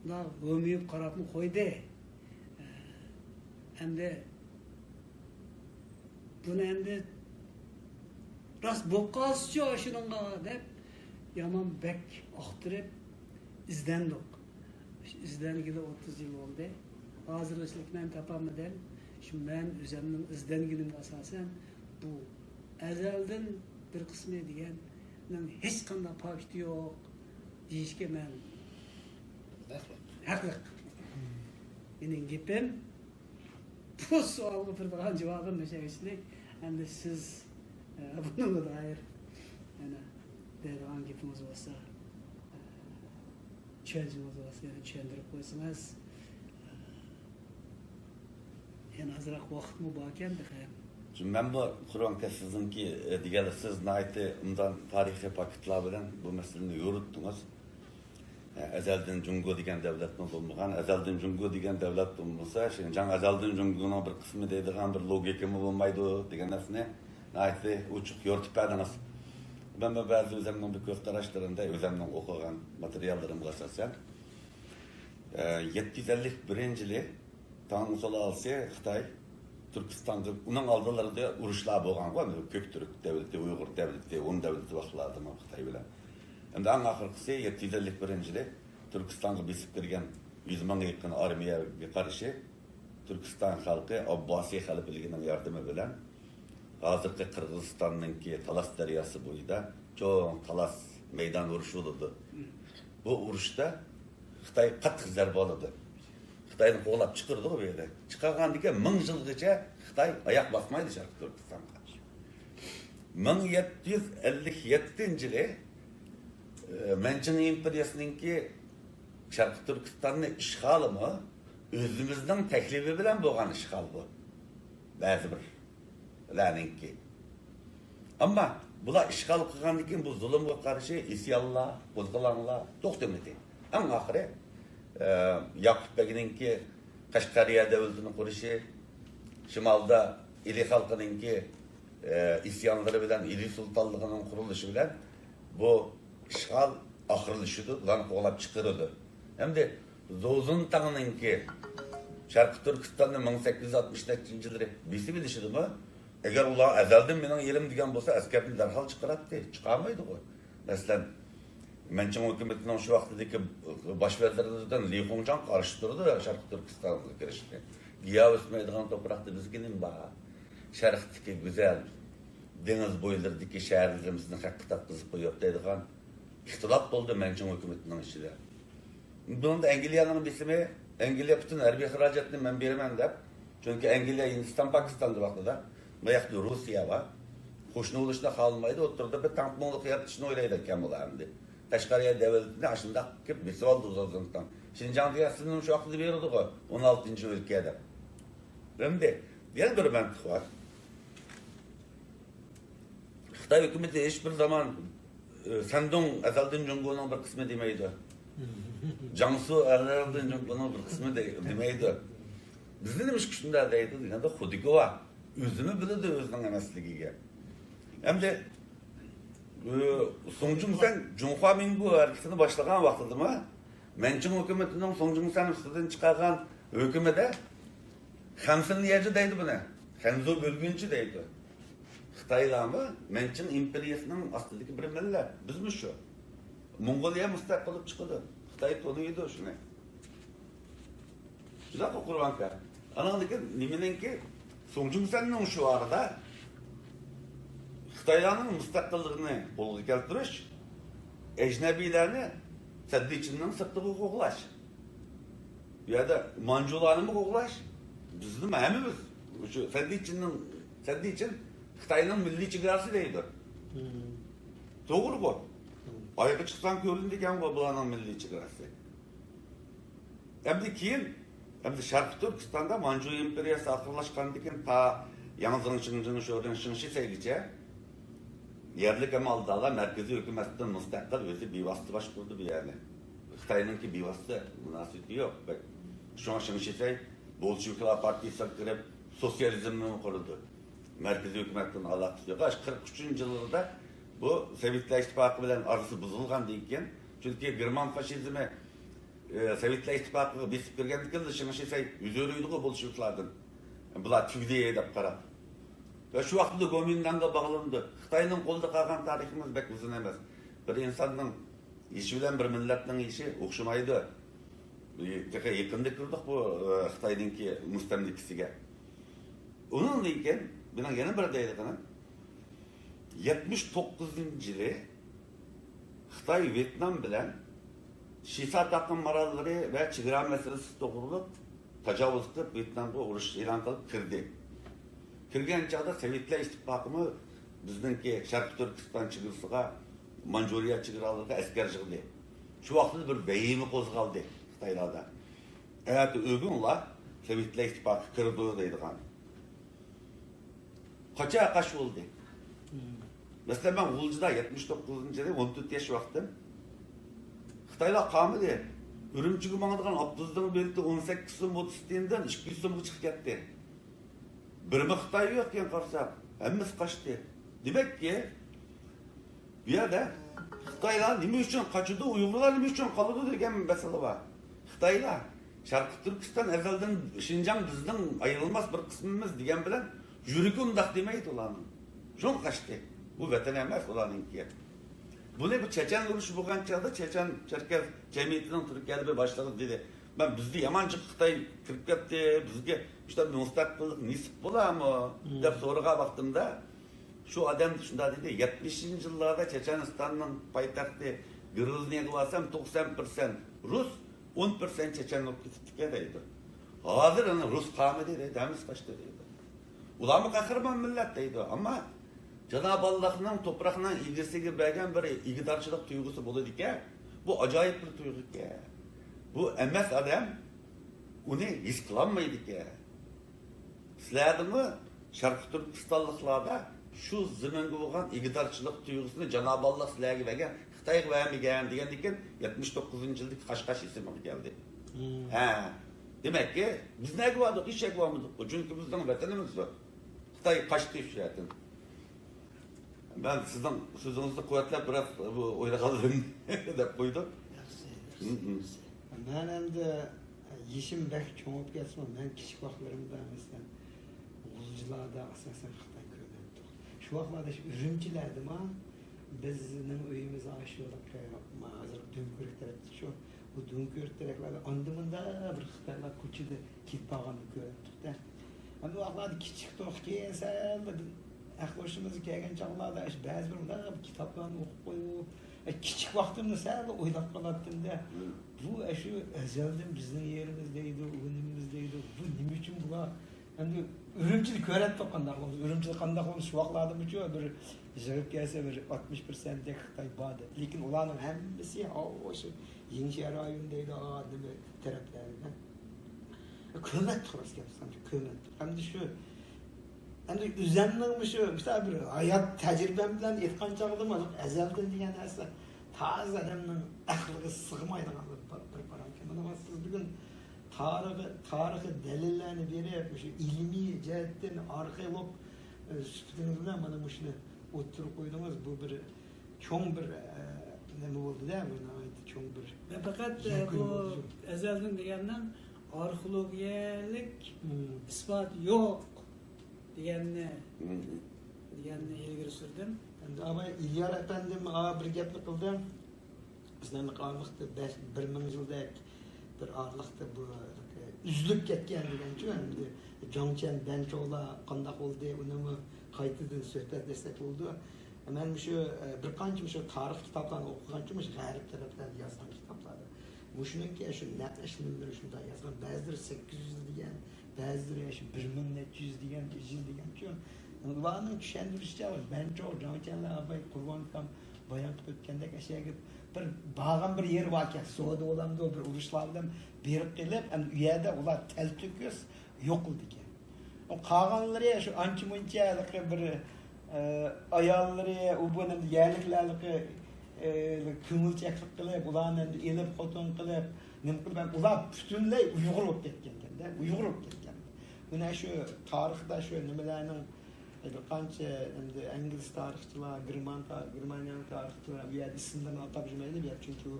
Buna ömüyüp qarapını koydu. Endi bunu endi rast boqqascha shunga deb yaman bek oqtirib izdendik. İzdengiyle 30 yıl oldu. Hazırlıklık men tapamadım. Şimdi ben özümün izdengilim asasen bu ezelden bir kısmı diyen hiç qanday paketi yok deyishga men haqliq. Mening gapim bu savolga beradigan javobim mashayishlik. Endi siz bunga doir yana deydigan gapingiz bo'lsa, tushunchaningiz bo'lsa, yana tushuntirib qo'ysangiz, yana ozroq vaqtmi bor ekan deb. Şimdi ben bu Kur'an sizinki diğer siz naiti ondan tarihi paketler bilen bu meseleni yoruttunuz. Ezelden Jungo diyen devlet mi bulmagan, ezelden Jungo diyen devlet bulmasa, şimdi can ezelden Jungo'nun bir kısmı deydiğen bir logika mı bulmaydı diyen nesne naiti uçuk yorutup ediniz. Ben de bazı özümden bir köfte araştırında, özümden okuyan materyallarım asasen 751 yılı Tanrı Solu Alsiye Xitay Türkistan'da onun aldılarında uruşlar bolgan var. Köktürk devleti, Uygur devleti, onun devleti vaxtlarda Xitay bilen. Endi en ahırkısı 751-yili Türkistan'a besip kirgen 100 ming yakın armiyaga qarşı Türkistan halkı Abbasi halifliginin yardımı bilen hazırki Kırgızistan'ınki Talas deryası boyida çoğun Talas meydan uruşu oldu. Bu uruşta Xitay qattiq zarba oldu. Xitayni qo'lab chiqirdi bu yerda. Chiqargan degan 1000 yilgacha Xitay oyoq basmaydi Sharq Turkistonga. 1757-yili Manchun imperiyasininki Sharq Turkistonni ishg'olimi o'zimizning taklifi bilan bo'lgan ishg'ol bu. Ba'zi birlarninki. Ammo bular ishg'ol qilgandan keyin bu zulmga qarshi isyonlar, qo'zg'olonlar to'xtamadi. Eng oxiri Yakup Begin'inki Qashqariya davlatini qurishi, shimolda ili xalqininki isyonlari bilan ili sultonligining qurilishi bilan bu ishg'ol oxirlashdi, ularni qo'g'lab chiqardi. Hamda Zo'zuntanninki Sharq Turkistonni 1860-yillar besib edishidimi? Agar ular azaldan mening yerim degan bo'lsa, askarni darhol chiqaradi, chiqarmaydi u. Masalan, Manchun hukumatining shu vaqtdagi bosh vazirlaridan Li Hongchang qarshi turdi Sharq Turkistonga kirishga. Giya o'smaydigan toprakda bizga nima bor? Sharqdagi go'zal dengiz bo'ylaridagi shaharlarimizni haqiqat qizib qo'yib deydigan ixtilof bo'ldi Manchun hukumatining ichida. Bunda Angliyaning bisimi, Angliya bütün harbiy xarajatni men beraman deb, chunki Angliya Hindiston Pokistonda vaqtida bu yoqda Rossiya va qo'shni bo'lishni xohlamaydi, o'tirdi bir tankmonlik yaratishni o'ylaydi ekan bular endi. Qashqariya davlatini ashunda kelib besib oldi Zo'zuntan. Xinjiang degasini shu vaqtda berdi-ku 16-o'lkada. Endi yana bir mantiq bor. Xitoy hukumati hech bir zaman Shandong azaldan Jungo'ning bir qismi demaydi. Jiangsu azaldan Jungo'ning bir qismi demaydi. Bizning nima shunda deydi, deganda Xudigova o'zini biladi o'zining emasligiga. Endi Songjungsan Junhua Mingu hareketini başlagan vaqtida mı? Manchun hukumatining Songjungsan ustidan chiqargan hukmida Xansin Liyaji deydi buni. Xanzo bölgünçü deydi. Xitoylarmi Manchun imperiyasining ostidagi bir millat. Bizmi shu? Mongoliya mustaqil bo'lib chiqdi. Xitoy to'laydi shuni. Juda Qurbanka. Anadagi nimeniki Songjungsanning shu arada Xitoylarning mustaqilligini qo'lga keltirish, ejnabilarni saddi ichining sirtiga qo'g'lash. Bu yerda Manjularni qo'g'lash bizning hammamiz shu saddi için Xitoyning milliy chegarasi deydi. To'g'ri bu. Oyga chiqsam ko'rindi ekan bu bularning milliy chegarasi. Endi keyin Sharq Turkistonda Manju imperiyasi oxirlashgandan keyin ta Yangi Shinshigacha yerlik amaldalar merkezi hükümetten müstakil özü bivastı başkurdu bir yani. Xitay'ınki bivastı münasebeti yok. Bak şu an Şinşitay Bolşeviklar Partisi'ne girip sosyalizmini kurdu. Merkezi hükümetten alakası yok. 43. yılında bu Sovyetler İttifakı bilen arası bozulgan deyken çünkü German faşizmi Sovyetler İttifakı besip girgendikten de Şinşitay üzeriydi o Bolşeviklardan. Bular tüydeye edip karab. Ve şu vaxtda Gomindan'a bağlandı. Xitayning qo'lda qolgan tariximiz bek uzun emas. Bir insonning ishi bilan bir millatning ishi o'xshamaydi. Yaqinda kirdik bu Xitoyninki mustamlikasiga. Onun lekin bilan yana bir deydiganim 79-yili Xitoy Vyetnam bilan Shisa taqim marallari va chegara masalasi to'g'rilib tajovuz qilib Vyetnamga urush e'lon qilib kirdi. Kirgen çağda Sovyetler İttifakı'mı bizdeki Sharq Turkiston chegarasiga, Manjuriya chegaralarida askar yig'di. Shu vaqtda bir bayimi qo'zg'aldi Xitoylarda. Eğer ögün ular Sovyetler İttifakı kirdi deydigan. Qaç oldu. Mesela ben G'uljida 79-yilda 14 yaş vaqtim Xitoylar qamidi. Ürümchiga mangadigan Abduzdin belti 18 so'm 30 tiyindan 200 so'mga chiqib ketdi. Bir Xitoy yo'q ekan qarsak, hammasi qochdi. Demak ki, bu yerda Xitoylar nima uchun qochdi, Uyg'urlar nima uchun qoldi degan masala bor. Xitoylar Şarkı Türkistan ezelden Şinjan bizden ayrılmaz bir kısmımız diyen bilen yürüyü undaq demeydi olanın. Şun kaçtı. Bu vatan emas olanınki. Bu ne bu Çeçen uruşu bulgan çağda Çeçen Çerkez cemiyetinin Türkiye'de bir başladı dedi. Ben bizde yamancı Xitay kirip ketdi, bizge işte müstakillik nisip bola mı? Dep soruğa baktığımda şu adam şunda dedi 70. yıllarda Çeçenistan'ın payitahtı Gruznya'ya barsam 90% Rus, 10% Çeçen olup gittik deydi. Hazır onu Rus kavmi dedi, demiz kaçtı deydi. Ulan kahraman millet deydi ama Cenab-ı Allah'ın toprağından ilgisiga bergen bir igidarçılık duygusu buluyor ki bu acayip bir duygu ki. Bu emes adam onu his kılanmaydı ki. Sizlerdi mi Şarkı Türkistanlıklarda şu zimenge olan igidarçılık duygusunu Cenab-ı Allah sizlerge vergen Xitayga vermegen degendikken 79. yıldık Kaşkaş ismi geldi. Demek ki biz ne vardık, hiç şey varmadık. Çünkü bizden vatanımız var. Xitay kaçtı işletin. Ben sizden sözünüzü kuvvetlep biraz bu oyla kaldım dep koydum. Ben hem de yeşim bek çoğup geçmem. Ben küçük vaklarımda mesela Ulucularda asasen Xitay köylendik. Şu vaklarda ürümçilerdim ha. Bizning uyimiz aşıyorduk. Hazır Dünkürk tarafta şu. Bu Dünkürk taraflarda andımında bir Xitaylar koçuda kitpağını gördük de. Ama vaklarda küçük toq kiyensel Hoşumuza kelgen çağlarda ba'zi bir kitaplarni o'qib qo'yib, kichik vaqtimda sal o'ylab qolardim da bu shu azaldan bizning yerimizdeydi, o'nimizdeydi. Bu nima uchun bular? Endi Ürümchil ko'radi qanday bo'ldi. Ürümchil qanday bo'ldi shu vaqtlarda bu bir jirib kelsa bir 60% dek Xitoy bor. Lekin ularning hammasi o'sha Yingxia rayonidagi nima taraflarida. Ko'mat turibdi sanki ko'mat. Hamda shu endi o'zimning shu bir hayot tajribam bilan aytgan chog'da azaldan degan narsa toza odamning aqliga sig'maydigan bir paramka. Mana siz bugun tarixiy dalillarni berib, o'sha ilmiy jihatdan arxeolog sifatingiz bilan mana shuni o'tirib qo'ydingiz. Bu bir cho'ng bir nima bo'ldi-da, buni cho'ng bir. Ve fakat bu ezelden degenden arkeologiyalik ispat yok diyenini ilgili sürdüm. Ama İlyar efendim bir gapni qildim. Bizning qarliqda 1000 yildak bir arliqda bu üzülüp ketgan deganchi endi Jongchen Benchola qanday bo'ldi, uni qaytadan so'zlab desak bo'ldi. Men shu bir qancha shu tarix kitoblarini o'qigancha g'arb tarafdan yozgan kitoblarda. Shuningki shu naqshlarni shunda yozgan, ba'zidir 800 degan, ba'zidir shu 1400 degan, 100 deganchi. Ularning tushuntirishicha Bencho, Jongchenlar abay Qur'on ham bayon qilib o'tgandek ashaga bir bağın bir yer var ki, Suudi olamda bir urushlardan berib kelib, u yerda ular talto'kis yo'q ekan. O qolganlari shu ancha-muncha bir ayollari, u buni yerliklarga ko'ngilchaklik qilib, ularni elib xotin qilib, nima qilib, ular butunlay Uyg'ur bo'lib ketgan-da, Uyg'ur bo'lib ketgan. Buni shu tarixda shu nimalarning bir qancha endi ingliz tarixchilar, Germaniyaning tarixchilari bu yerda ismlarni atab yurmaydi, chunki u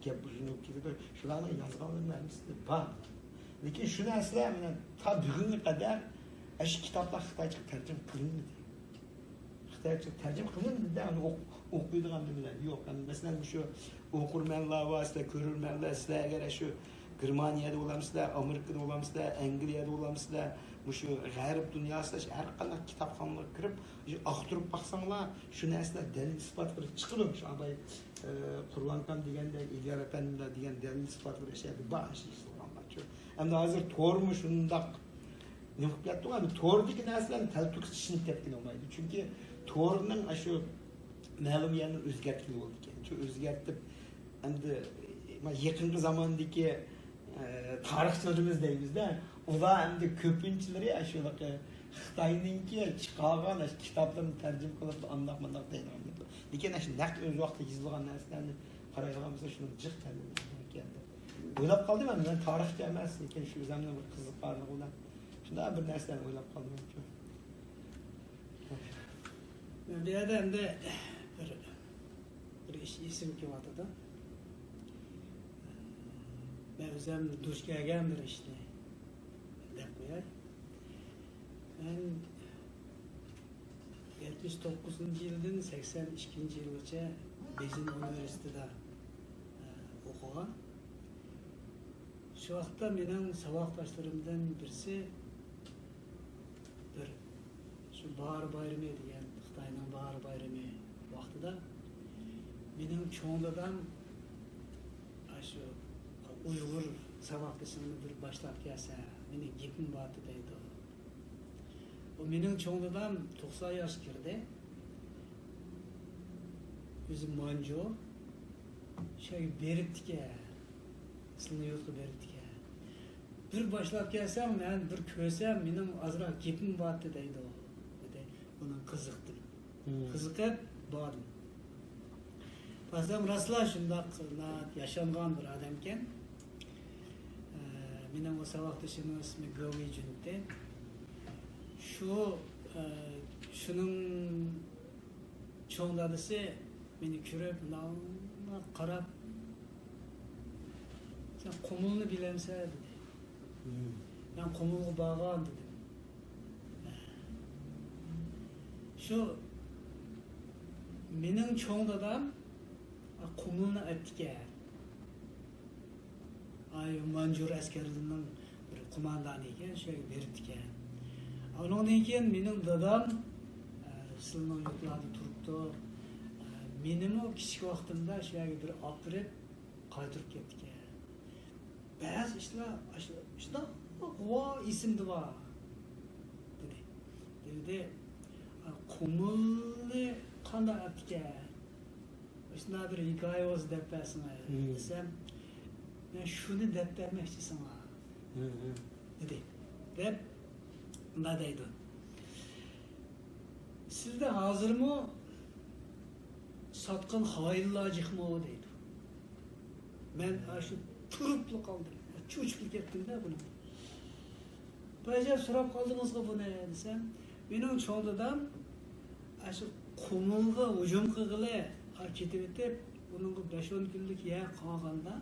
gap buzilib ketadi. Shularni yozganlarning bor. Lekin shu narsalar bilan ta bugunga qadar shu kitoblar Xitoycha tarjima qilinmadi. Xitoycha tarjima qilinmadi, uni o'qiydigan nimalar yo'q. Masalan, shu o'qirmanlar vasita ko'rurmanlar sizlar agar shu Germaniyada bo'lamsizlar, Amerikada bo'lamsizlar, Angliyada bo'lamsizlar, shu g'arb dunyosida har qanday kitobxonalarga kirib, aqtirib baqsanglar, shu narsalar dalil isbot qilib chiqadi. Shu abay Qur'onkam deganda, Ilyar apanimlar degan dalil isbot qilib yashaydi. Bash islomlar. Endi hozir to'g'rimi shundoq nima qilib turadi? To'g'ridagi narsalarni taltuq tushunib ketgan olmaydi. Chunki to'g'rining shu ma'lumotni o'zgartirib bo'ldi ekan. Shu o'zgartib endi yaqinqi zamondagi tarixchilarimiz deymizda, ular endi ko'pinchilari shunaqa Xitoyninki chiqargan kitoblarni tarjima qilib andoq-mandoq deydigan. Lekin shu naq o'z vaqtida yozilgan narsalarni qaraydigan bo'lsa, shuni jiq ekan. O'ylab qoldim men tarixchi emas, lekin shu o'zimning bir qiziqarli bilan shunday bir narsani o'ylab qoldim. Bir yerda endi bir isim kelyapti. Ben özüm duş gelgen bir işte. Dep koyay. Ben 79. yıldan 82. yılgacha Bejin Üniversitede okugan. Şu vaqtda mening saboqdoshlarimdan birisi bir şu bahar bayrami degan Xitoyning bahar bayrami vaqtida mening cho'ng dadam shu Uyg'ur saboqdashimni bir boshlab kelsa, meni gapim bordi deydi. O mening cho'ng dadam 90 yosh kirdi. O'zi Manjo şey beribdi-ki, sizning yurtga beribdi-ki. Bir boshlab kelsam, men bir ko'rsam, mening ozroq gapim bordi deydi u. Buna qiziqdim. Qiziqib bordim. Bazam rastla shundoq yashangan bir odam ekan. Mening o saboqdashimning ismi Govi Junte. Şunun cho'ng dadasi meni ko'rib, qarab, sen Qumulni bilamsan dedi. Ben Qumulga borgan dedim. Şu mening cho'ng dadam Qumulni aytdi. Ay Manjur askarlarining bir qo'mondoni ekan, shunga beribdi. Ondan keyin mening dadam sizning yurtlarda turibdi. Mening o kichik vaqtimda shunga bir olib berib qaytirib ketdi. Ba'zi ishlar ishda esimda bor dedi. Qumulni qanday aytdi? Shunday bir hikoya o'zi deb bersam desam, men shuni deb bermoqchi sana dedi. Deb nima deydi? Sizda hozirmi sotqin xoinlar jiqmi deydi. Men shu turibli qoldim. Cho'chib ketdim-da buni. Baja so'rab qoldingizmi buni desam, mening cho'ng dadam shu Qumulga hujum qilg'ili ketib etib, uning 5-10 kunlik yer qolganda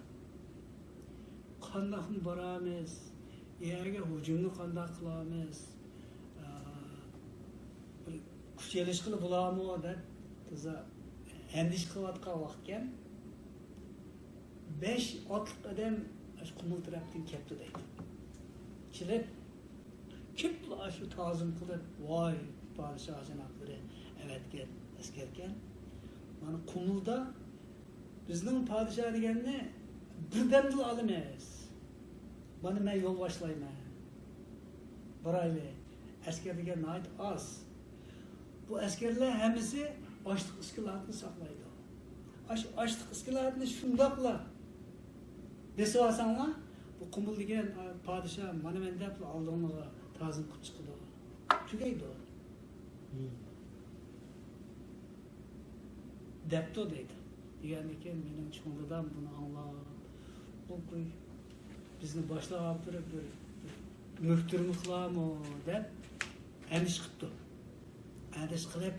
qanday boramiz? Yerga hujumni qanday qilamiz? Kuchelish qilib bo'ladimi deb toza endish qilayotgan vaqtga 5 otliq odam Qumul tarafdan keldi deydi. Kelib kimlar shu ta'zim qilib, voy podshoh janoblari, avatga askarkan. Mana Qumulda bizning podshoh deganni birdamda olamiz. Bana men yol başlayma. Barayli. Asker degan nayt az. Bu askerler hemisi açlık iskilatını saklaydı. Açlık iskilatını şundakla desi varsanlar, bu Qumul degan padişah mana men dep aldığımıza tazim qilib chiqdi. Tugaydi o. Depto deydi. Degandan mening cho'ng dadam buni anglab, bu bizni boshlab bir möhturni qilami deb endish qilibdi. Endish qilib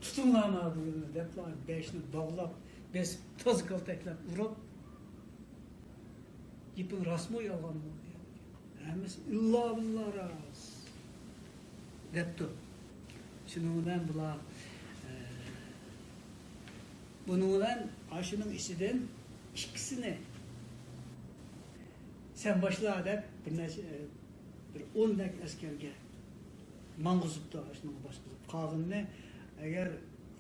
tutinglarmi buni deb 5ni bog'lab, 5 toz kaltaklab urib, ipin rasmo yolg'onmi deydi. Hammasi illo billah ras debdi. Shuning bilan bular bunun bilan ashuning ichidan ikkisini sen başla deb bir 10 dak askerga mang'izibdi, shuni boshqizib qog'inni agar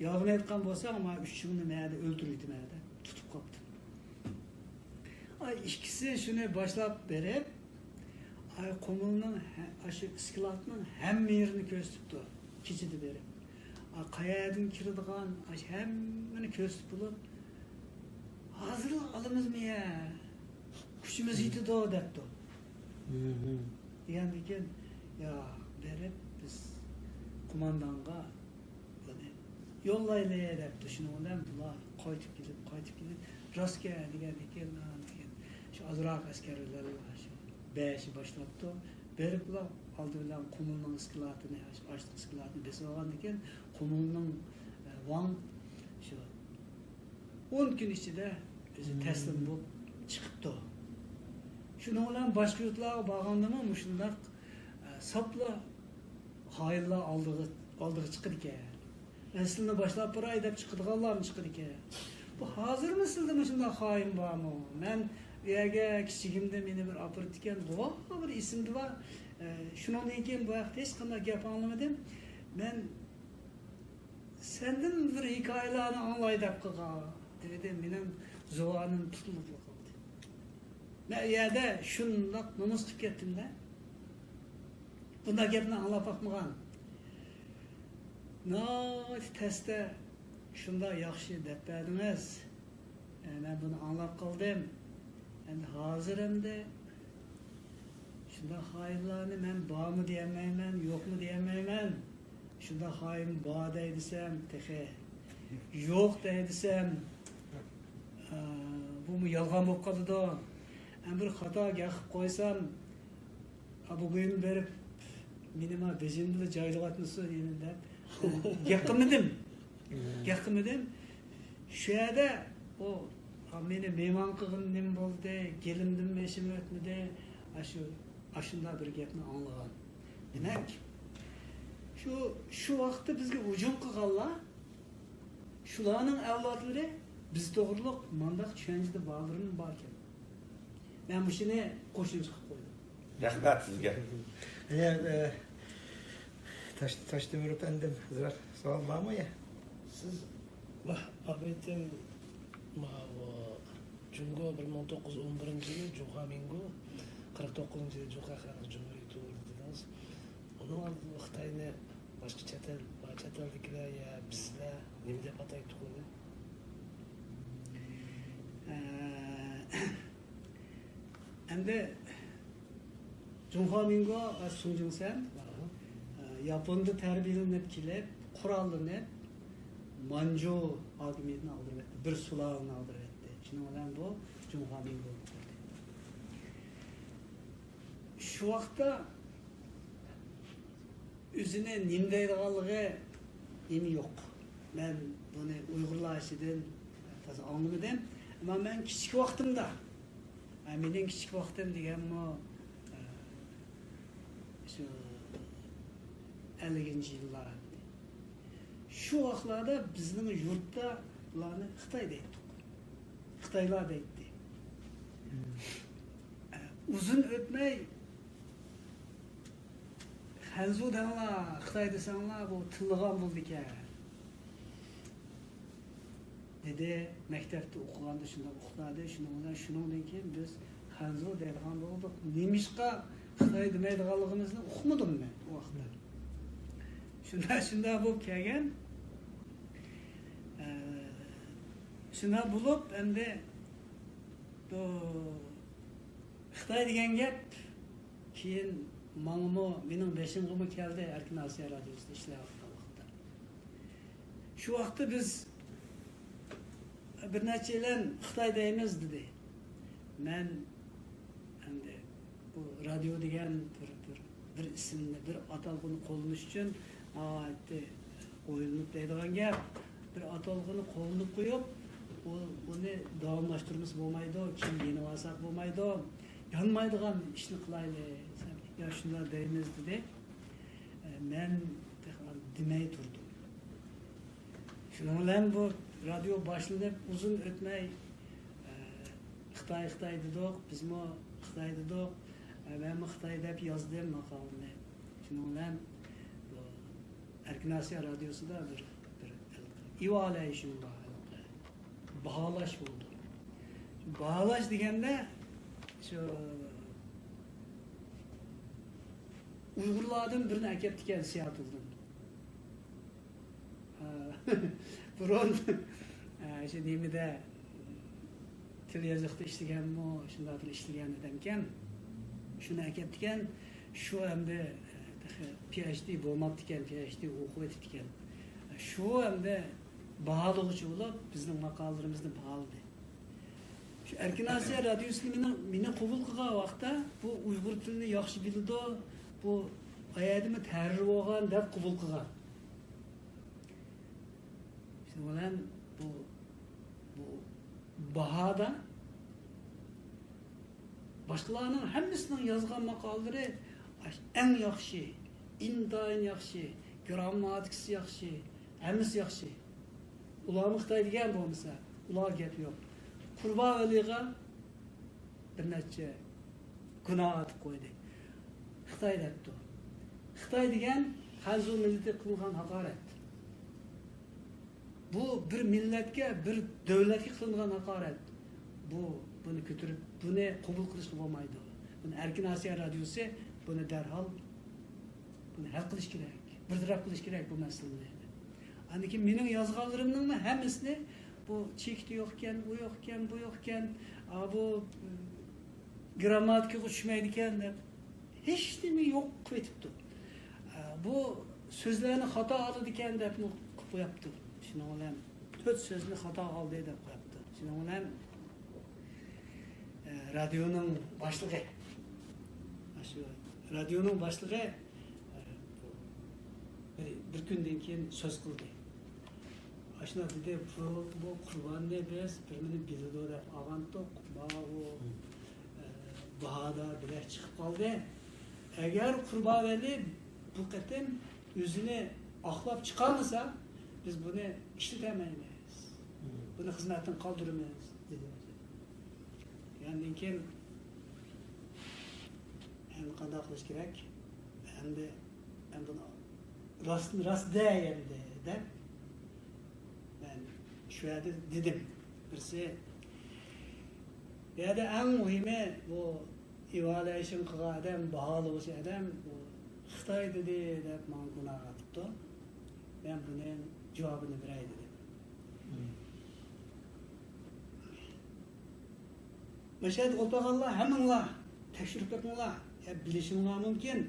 yog'ini aytgan bo'lsa, ama 3-ni mayda o'ldirdi, mayda tutib qoldi. Ay ikkisi shuni boshlab berib, ay Qumulning shu iskilatning hamma yerini ko'rsatibdi, kechida berib. Qayadan kiradigan hammani ko'rsatib bo'lib, hozir olamizmi ya? Kuchimiz yetadi debdi. Degandan keyin ya berib biz qo'mondonga buni yo'llayli debdi. Shuning bilan bular qaytib kelib rostga degandan keyin shu ozroq askarlar shu 5 boshlabdi. Berib bular oldi bilan Qumulning iskilatini, ochliq iskilatini besib olgandan keyin Qumulning Wang shu 10 kun ichida o'zi taslim bo'lib chiqibdi. Şunun bilan boshqa yurtlarga borgandami mushundaq sapla hayırlar aldığı çıkır ekan. Aslında başlap boray deb chiqadiganlarni chiqar ekan. Bu hozir misilda shunday xoin bormi? Men bu yerga kichigimda meni bir opirib ekan, bir esimda bor. Shundan keyin bu vaqt hech qanday gap anglamadim. Men senden bir hikoyalarni anglay deb qilgan dedim, mening zuvanim tutilib qoldi. Men yerda shundoq nomus qilib ketdim-da. Bunday gapni anglab boqmagan. Testda shunday yaxshi deb berdingiz. Men buni anglab qoldim. Endi hozir endi shunday xoinlarni men bormi deyamayman, yo'qmi deyamayman. Shunday xoin bor deysam, texe yo'q deysam, bu yolg'on bo'lib qoladi. Bir xato gapib qo'ysam, bugün berib meni ma bezimni joylayotmisiz deb gap qilmadim. Shu yerda o meni mehmon qilgan nim bo'ldi, kelindim meshim o'tmadi. Shunda bir gapni anglagan. Demak, shu vaqtda bizga hujum qilganlar, shularning avlodlari biz to'g'riliq mandaq tushunchada borlarim bor ekan. Men bu shuni qo'shimcha qilib qo'ydim. Rahmat sizga. Taşdemir efendim, hazır soğan var mı ya? Siz abitim Jungo 1911-yili Juhamingo 49-yili Juha Xalq Cumhuriyeti dediniz. Onun ardından Xitoyni boshqa chet elliklar ya bizlar nima deb ataydik uni? Endi Juhamingo Sunjungsen Japonda tarbiyalanib kelib, qurollanib, Manju hokimiyatini oldirib etdi, bir sulovni oldirib etdi. Shuning bilan bu Juhamingo bo'ldi. Shu vaqtda o'zini nima deydiganligi nima yo'q. Men buni Uyg'urlar ishidan toza anglamadim. Ammo men kichik vaqtimda, mening kichik vaqtim deganmi, shu 50-ci yıllar. Şu vaqtlarda bizning yurtda ularni Xitoy deydi. Xitoylar deydi. Uzun o'tmay Hanzu danlar, Xitoy desanlar bu tilg'on bo'ldi ekan. Dedi, maktabda o'qiganda shunday o'qitadi, shundan keyin biz Hanzu deydigan bo'ldik. Nemishqa Xitoy demaydiganligimizni uqmadim men u vaqtda. Shunda bo'lib kelgan. Shunda bo'lib endi bu Xitoy degan gap keyin mening 5-yilga keldi Erkin Osiyo radiosida ishlayotgan vaqtda. Shu vaqtda biz bir necha yil Xitoy deymiz dedi. Men endi bu radio degan bir ismni, bir atalg'ini qo'llanish uchun qo'yilib deydigan gap, bir atalg'ini qo'llanib qo'yib, uni davomlashtirmasi bo'lmaydi, kim yeni olsak bo'lmaydi, yonmaydigan ishni qilaylik. Ya shunday deymiz dedi. Men demay turdim. Shuning bilan bu radio boshlanib uzun o'tmay Xitoy dedik, bizmi Xitoy dedik. Men Xitoy deb yozdim maqolani. Shuning bilan Erkin Osiyo radiosida bir evaluation baholash bo'ldi. Baholash deganda shu Uyg'urlardan birini akab ekan Seattle'dan. Burun shu nimada til yoziqda ishlaganmi, shunday bir ishlagan ekan. Shuni akab ekan, shu endi PhD bo'lmabdi ekan, PhD o'qib etibdi ekan. Shu endi baholag'uchi bo'lib, bizning maqolalarimizni baholadi. Shu Erkin Osiyo radiosini meni qabul qilgan vaqtda bu Uyg'ur tilini yaxshi biladi, bu ayadimi tahrir bo'lgan deb qabul qilgan. Shu bilan bu bahada boshqalarning hammasining yozgan maqollari eng yaxshi, intayin yaxshi, grammatikasi yaxshi, hammasi yaxshi. Ularni Xitoy degan bo'lmasa, ular gap yo'q. Qurbon Valiga bir necha gunoh atib qo'ydi. Xitoy debdi. Xitoy degan Hanzu millati qilgan haqorat. Bu bir millatga, bir davlatga qilingan haqorat. Buni ko'tarib, buni qabul qilishga bo'lmaydi. Buni Erkin Osiyo radiosi buni darhol buni hal qilish kerak. Birdirab qilish kerak bu masalani. Aniki mening yozganlarimning hammasini bu chekti yo'q ekan, u yo'q ekan, bu yo'q ekan, bu grammatikaga tushmaydi ekan deb hech nima yo'q qilib ketibdi. Bu so'zlarni xato oldi ekan deb qilib qo'yapti. Shuning bilan 4 so'zni xato oldi deb qo'yapti. Shuning bilan radioning boshlig'i bir kundan keyin so'z qildi. Ashuna dedi, bu Qurbonni biz birini bildi deb olgandik. Bahada bilan chiqib qoldi. Agar Qurbon Vali bu qatim o'zini oqlab chiqolmasa, biz buni ishlatamaymiz. Buni xizmatdan qoldiramiz dedi. Yandan keyin endi qanday qilish kerak? Endi rost deyildi deb ben shu yerda dedim. Birisi ya da eng muhimi bu evaluation qilgan odam, baholovchi odam Xitoy dedi deb men gunoh qilibdi. Ben buning javobini beray dedim. Mesela o'tirganlar hammanglar tekshirib ko'ringlar. Bilishinglar mumkin.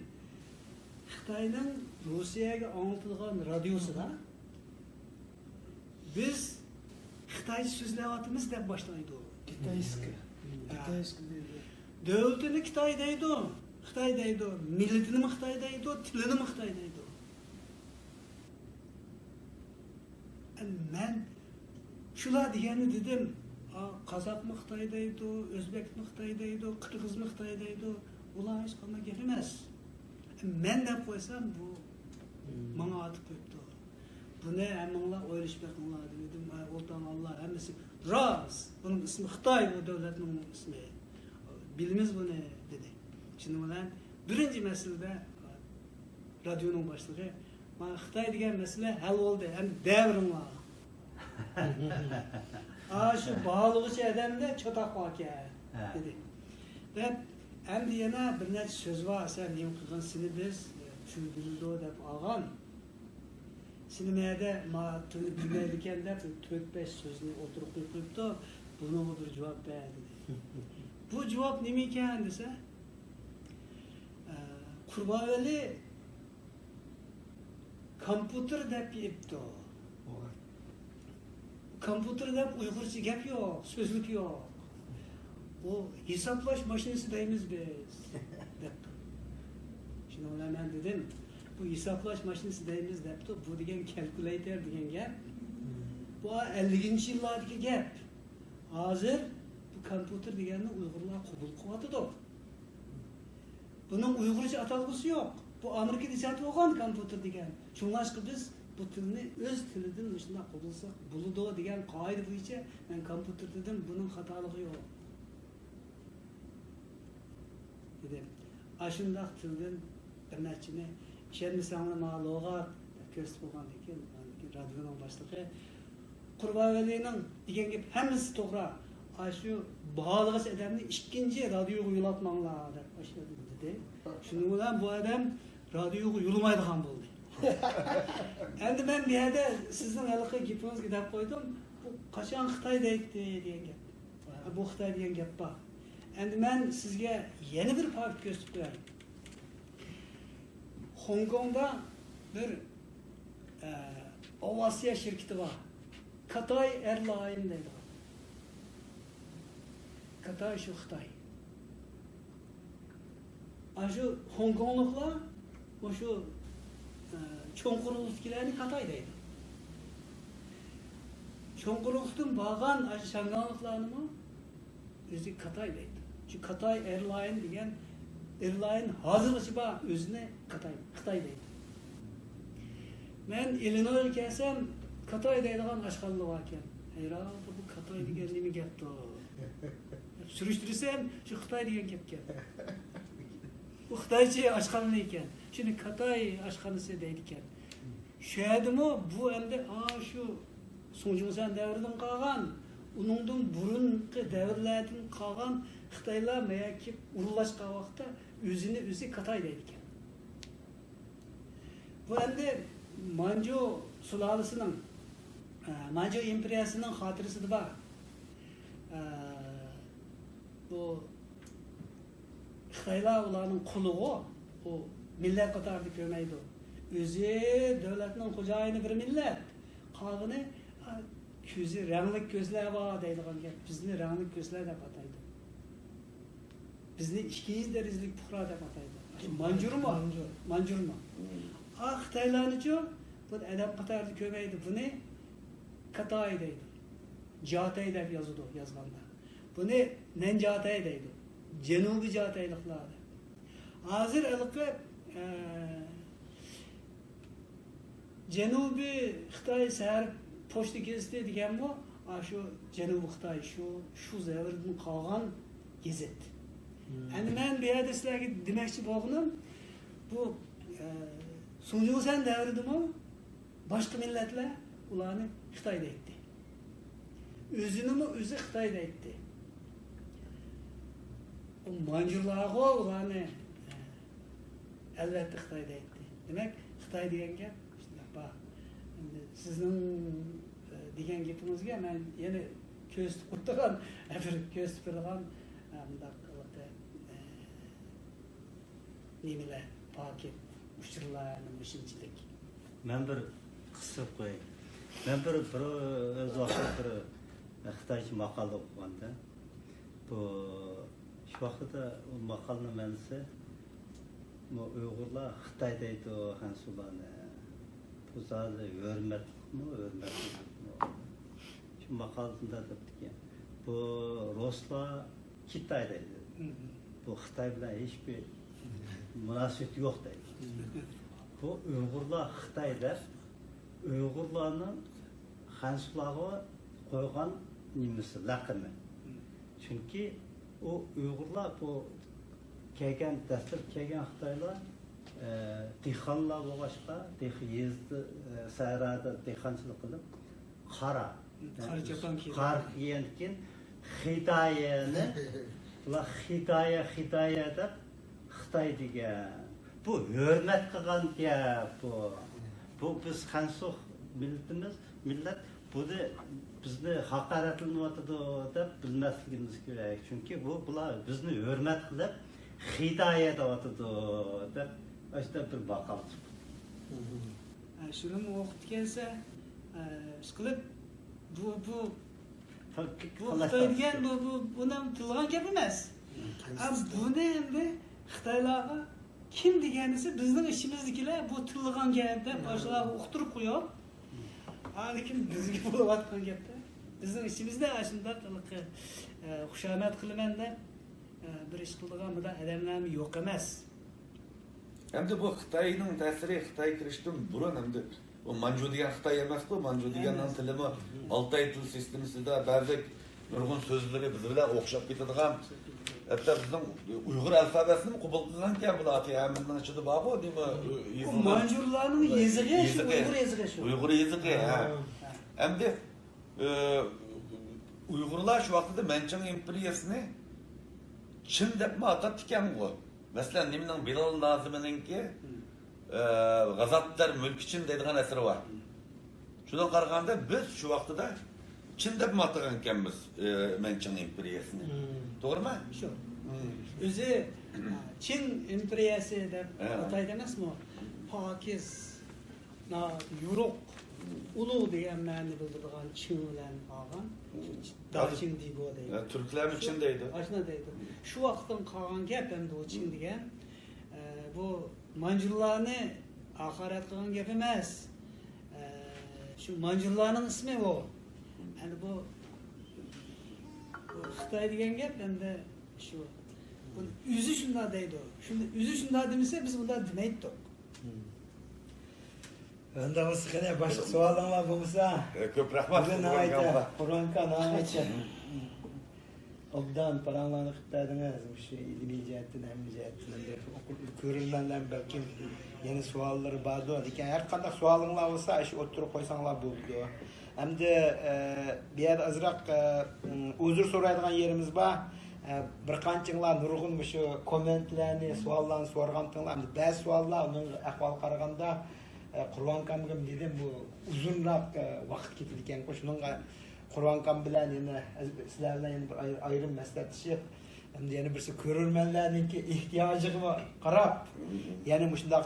Xitoyning Rossiyaga anlatilgan radiosida biz Xitoy so'zlayapmiz deb boshlaydi. Китайский. Devletini Xitoy deydi, Xitoy deydi, millatini Xitoy deydi, tilini Xitoy deydi. Men shular deganni dedim. Qozoqmi Xitoy deydi, O'zbekmi Xitoy deydi, Qirg'izmi Xitoy deydi. Ular hech qanday gap emas. Men deb qo'ysam bu menga atib qo'yibdi. Buni hammanglar o'ylashib qo'yinglar dedim. O'rtoqlar hammasi rost. Buning ismi Xitoy, bu davlatning ismi. Bilimiz buni dedi. Shuning bilan birinchi masalada radioning boshlig'i mana Xitoy degan masala hal bo'ldi. Endi davringlar. Shu bağlıqçı adamda çotak var ki dedi. Dep endi yana bir necha söz var. Sen nima qilgan seni biz tushundirdi deb olgan. Sinemada ma tilni bilmaydigan deb 4-5 so'zni o'tirib qo'yibdi. Buni bir javob berdi. Bu javob nima ekan desa, Qurbon Vali kompüter deb yepti. Kompüterde Uygurca gap yo'q, so'zlik yo'q. Bu hisoplash mashinasi deymiz biz debdi. Shuni bilan men dedim, bu hisoplash mashinasi deymiz debdi. Bu degan kalkulyator degan gap. Bu 50-yillardagi gap. Hozir bu kompüter deganni Uyg'urlar qabul qilyapti. Buning Uyg'urcha atalg'usi yo'q. Bu Amerikada ijod bo'lgan kompüter degan. Shunlashqa biz bu tilni o'z tilidan shunday qabulsak bo'ladi degan qoida bo'yicha men kompüter dedim, buning xatoligi yo'q. Dedim. Ashundaq tildan bir nechini ishonmasanglar ma'lumot ko'rsatib qo'ygandan keyin radioning boshlig'i Qurbon Valining degan gap hammasi to'g'ri. Shu baholig'i odamni ikkinchi radioga yo'latmanglar deb dedi. Shuning bilan bu odam radioga yo'lmaydigan bo'ldi. Endi men bu yerda sizning haliqi gapingizga gap qo'ydim. Bu qachon Xitoy deydi degan gap. Bu Xitoy degan gap bor. Endi men sizga yana bir fakt ko'rsatib beraman. Hong Kongda bir Ovasiya şirketi var. Cathay Airlines deydi. Cathay şu Xitoy. Şu Hong Kongliklar şu cho'ng quruqliklarni Xitoy deydi. Cho'ng quruqlikdan bo'lgan shangonliklarni o'zi Xitoy deydi. Şu Katay Airline degan airline hozirgacha bor o'zini Xitoy deydi. Men Illinois kelsam Katay deydigan oshxona bor ekan. Hayron, bu Katay degan nima gapdi? Surishtirsam, shu Xitoy degan gapga. Bu Xitoycha oshxona ekan. Shuni Katay oshxonasi deydi ekan. Shu yerdimi bu endi shu Songjungsan davridan qolgan, uningdan burungi davrlardan qolgan Xitoylar mayaki urulashgan vaqtda o'zini o'zi Katay deydi ekan. Bu endi Manchu sulolasining, Manchu imperiyasining xotirasida bor. Bu Xitoylar ularning qulug'i, u millat qatorida ko'rmaydi. O'zi davlatning xo'jayini bir millat. Qolgani ko'zi rangli ko'zlar bor deydigan gap. Bizni rangli ko'zlar deb ataydi. Bizni 200 darajalik puhra deb ataydi. Manjurmi? Manjurmi? Xitoylarnichi bu adab qatorida ko'rmaydi. Buni Katay deydi. Jatay deb yozganda. Buni Nanjatay deydi. Janubiy Jatayliklar. Hozir iliqi Janubiy Xitoy shahar pochta geziti deganmi? Shu Janubiy Xitoy shu zavrdan qolgan gazet. Endi men bu yerda sizlarga demoqchi bo'lganim bu Songjungsan davridami boshqa millatlar ularni Xitoy deydi. O'zini o'zi Xitoy deydi. O Manjurlarga ularni albatta Xitoy deydi. Demak, Xitoy degan gap bor. Endi sizning degan gapingizga men yana ko'z tutgan, bir ko'z tutgan bunday nimalar paket uchurlarni mushinchilik. Men bir qisib qo'yay. Men bir o'z vaqtida bir Xitoycha maqola o'qiganda bu shu vaqtda o maqolani mensi bu Uyg'urlar Xitoy deydi hansularni. Bu zodi hurmatmi? Shu maqolada debdi. Bu Ruslar Xitoy deydi. Bu Xitoy bilan hech bir munosabat yo'q deydi. Bu Uyg'urlar Xitoy deb Uyg'urlarning hansularga qo'ygan nimasi laqimi. Chunki o Uyg'urlar bu kelgan dastlab kelgan Xitoylar dehqonlar bo'lg'achqa, yezdi sayrada dehqonchilik qilib qora kiygan keyin Xitoyni ular Xitoy deb Xitoy degan. Bu hurmat qilgan gap bu biz Xansuh millat buni bizni haqoratlanayotdi deb bilmasligimiz kerak. Chunki bular bizni hurmat qilib Xitoy deyotdi deb ashta bir maqol chiqdi. Shuni o'qib kelsa, qilib bu Xitoy degan buni tilgan gap emas. Buni endi Xitoylarga kim deganisi bizning ishimizdagilar bu tilgan gap deb boshqalarga uqtirib qo'yib, lekin bizga bo'layotgan gapda bizning ishimizda shunday qiliq xushomat qilaman deb bir ish qilgan bu odamlar yo'q emas. Endi bu Xitoyning ta'siri Xitoy kirishdan burun endi o Manju degan Xitoy emas bu, Manju deganning tilimi Altay til sistemasida ba'zi nurg'un so'zlari biz bilan o'xshab ketadigan. Hatta bizning Uyg'ur alfabesini qabul qilgan ekan bular hammaning ichida borku, deymi? Manjurlarning yezig'i shu Uyg'ur yezig'i shu. Uyg'ur yezig'i, ha. Endi Uyg'urlar shu vaqtda Manchang imperiyasini Çin deb atab ekan bu. Masalan, nimaning Bilal Nazimininki G'azotlar mulki Çin deydigan asari bor. Shundan qaraganda biz shu vaqtda Çin deb atagan ekanmiz Manchang imperiyasini. To'g'rimi? Shu. O'zi Çin imperiyasi deb ataydi emasmi? Pokiz, Yevropa ulug' degan ma'noni bildirgan Çin bilan qolgan. Daçin deydi o deydi. Türkler Çin deydi. Aşna deydi. Şu vaqtdan qolgan gap endi o Çin degan bu Manjurlarni haqorat qilgan gap emas. Şu Manjurlarning ismi bu. Endi bu Xitoy degan gap endi shu Üzü şunda deydi o. Şimdi üzü şunda demese biz bunda demeydik. Onda olsa kadar başka soğanlar bulsa. Köp rahmat. Bugün ayta, Kur'an-ı ayta. Obdan paranlarını kıtladınız, bu şey ilmi cihetten, hem cihetten, görülmenler belki yeni sualları bağlı oldu. Her kadar sualınlar olsa, işi oturup koysanlar buldu. Hem de bir yer azırak uzur soraydıgan yerimiz var. Bir qançыңlar nurgun şu kommentlerini, suallarını sorğantыңlar. Hem de bazı suallar, onun ahval qaraganda Qurban Kamgım dedim bu uzunroq vaqt ketdi ekan. Shuningga Qurban Kam bilan yana sizlar bilan yana bir ayrim maslahatishib, hamda yana birisi ko'rurmanlarningki ehtiyojiga qarab, yana shundaq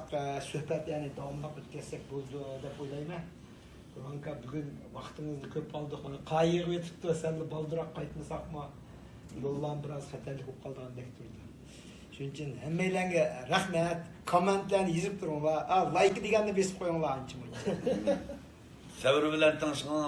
suhbat yani davomlab o'tkazsak bo'ldi deb o'ylayman. Qurban Kam bugun vaqtimizni ko'p oldik. Mana qayg'ib o'tibdi, senli baldiroq qaytmasaqmi yo'ldan biroz xatarlik bo'lib qolgandek turdi. Shuning uchun hammalarga rahmat. Kommentlarni yozib turinglar. Like deganni besib qo'yinglar ancha. Sabr bilan tanishgan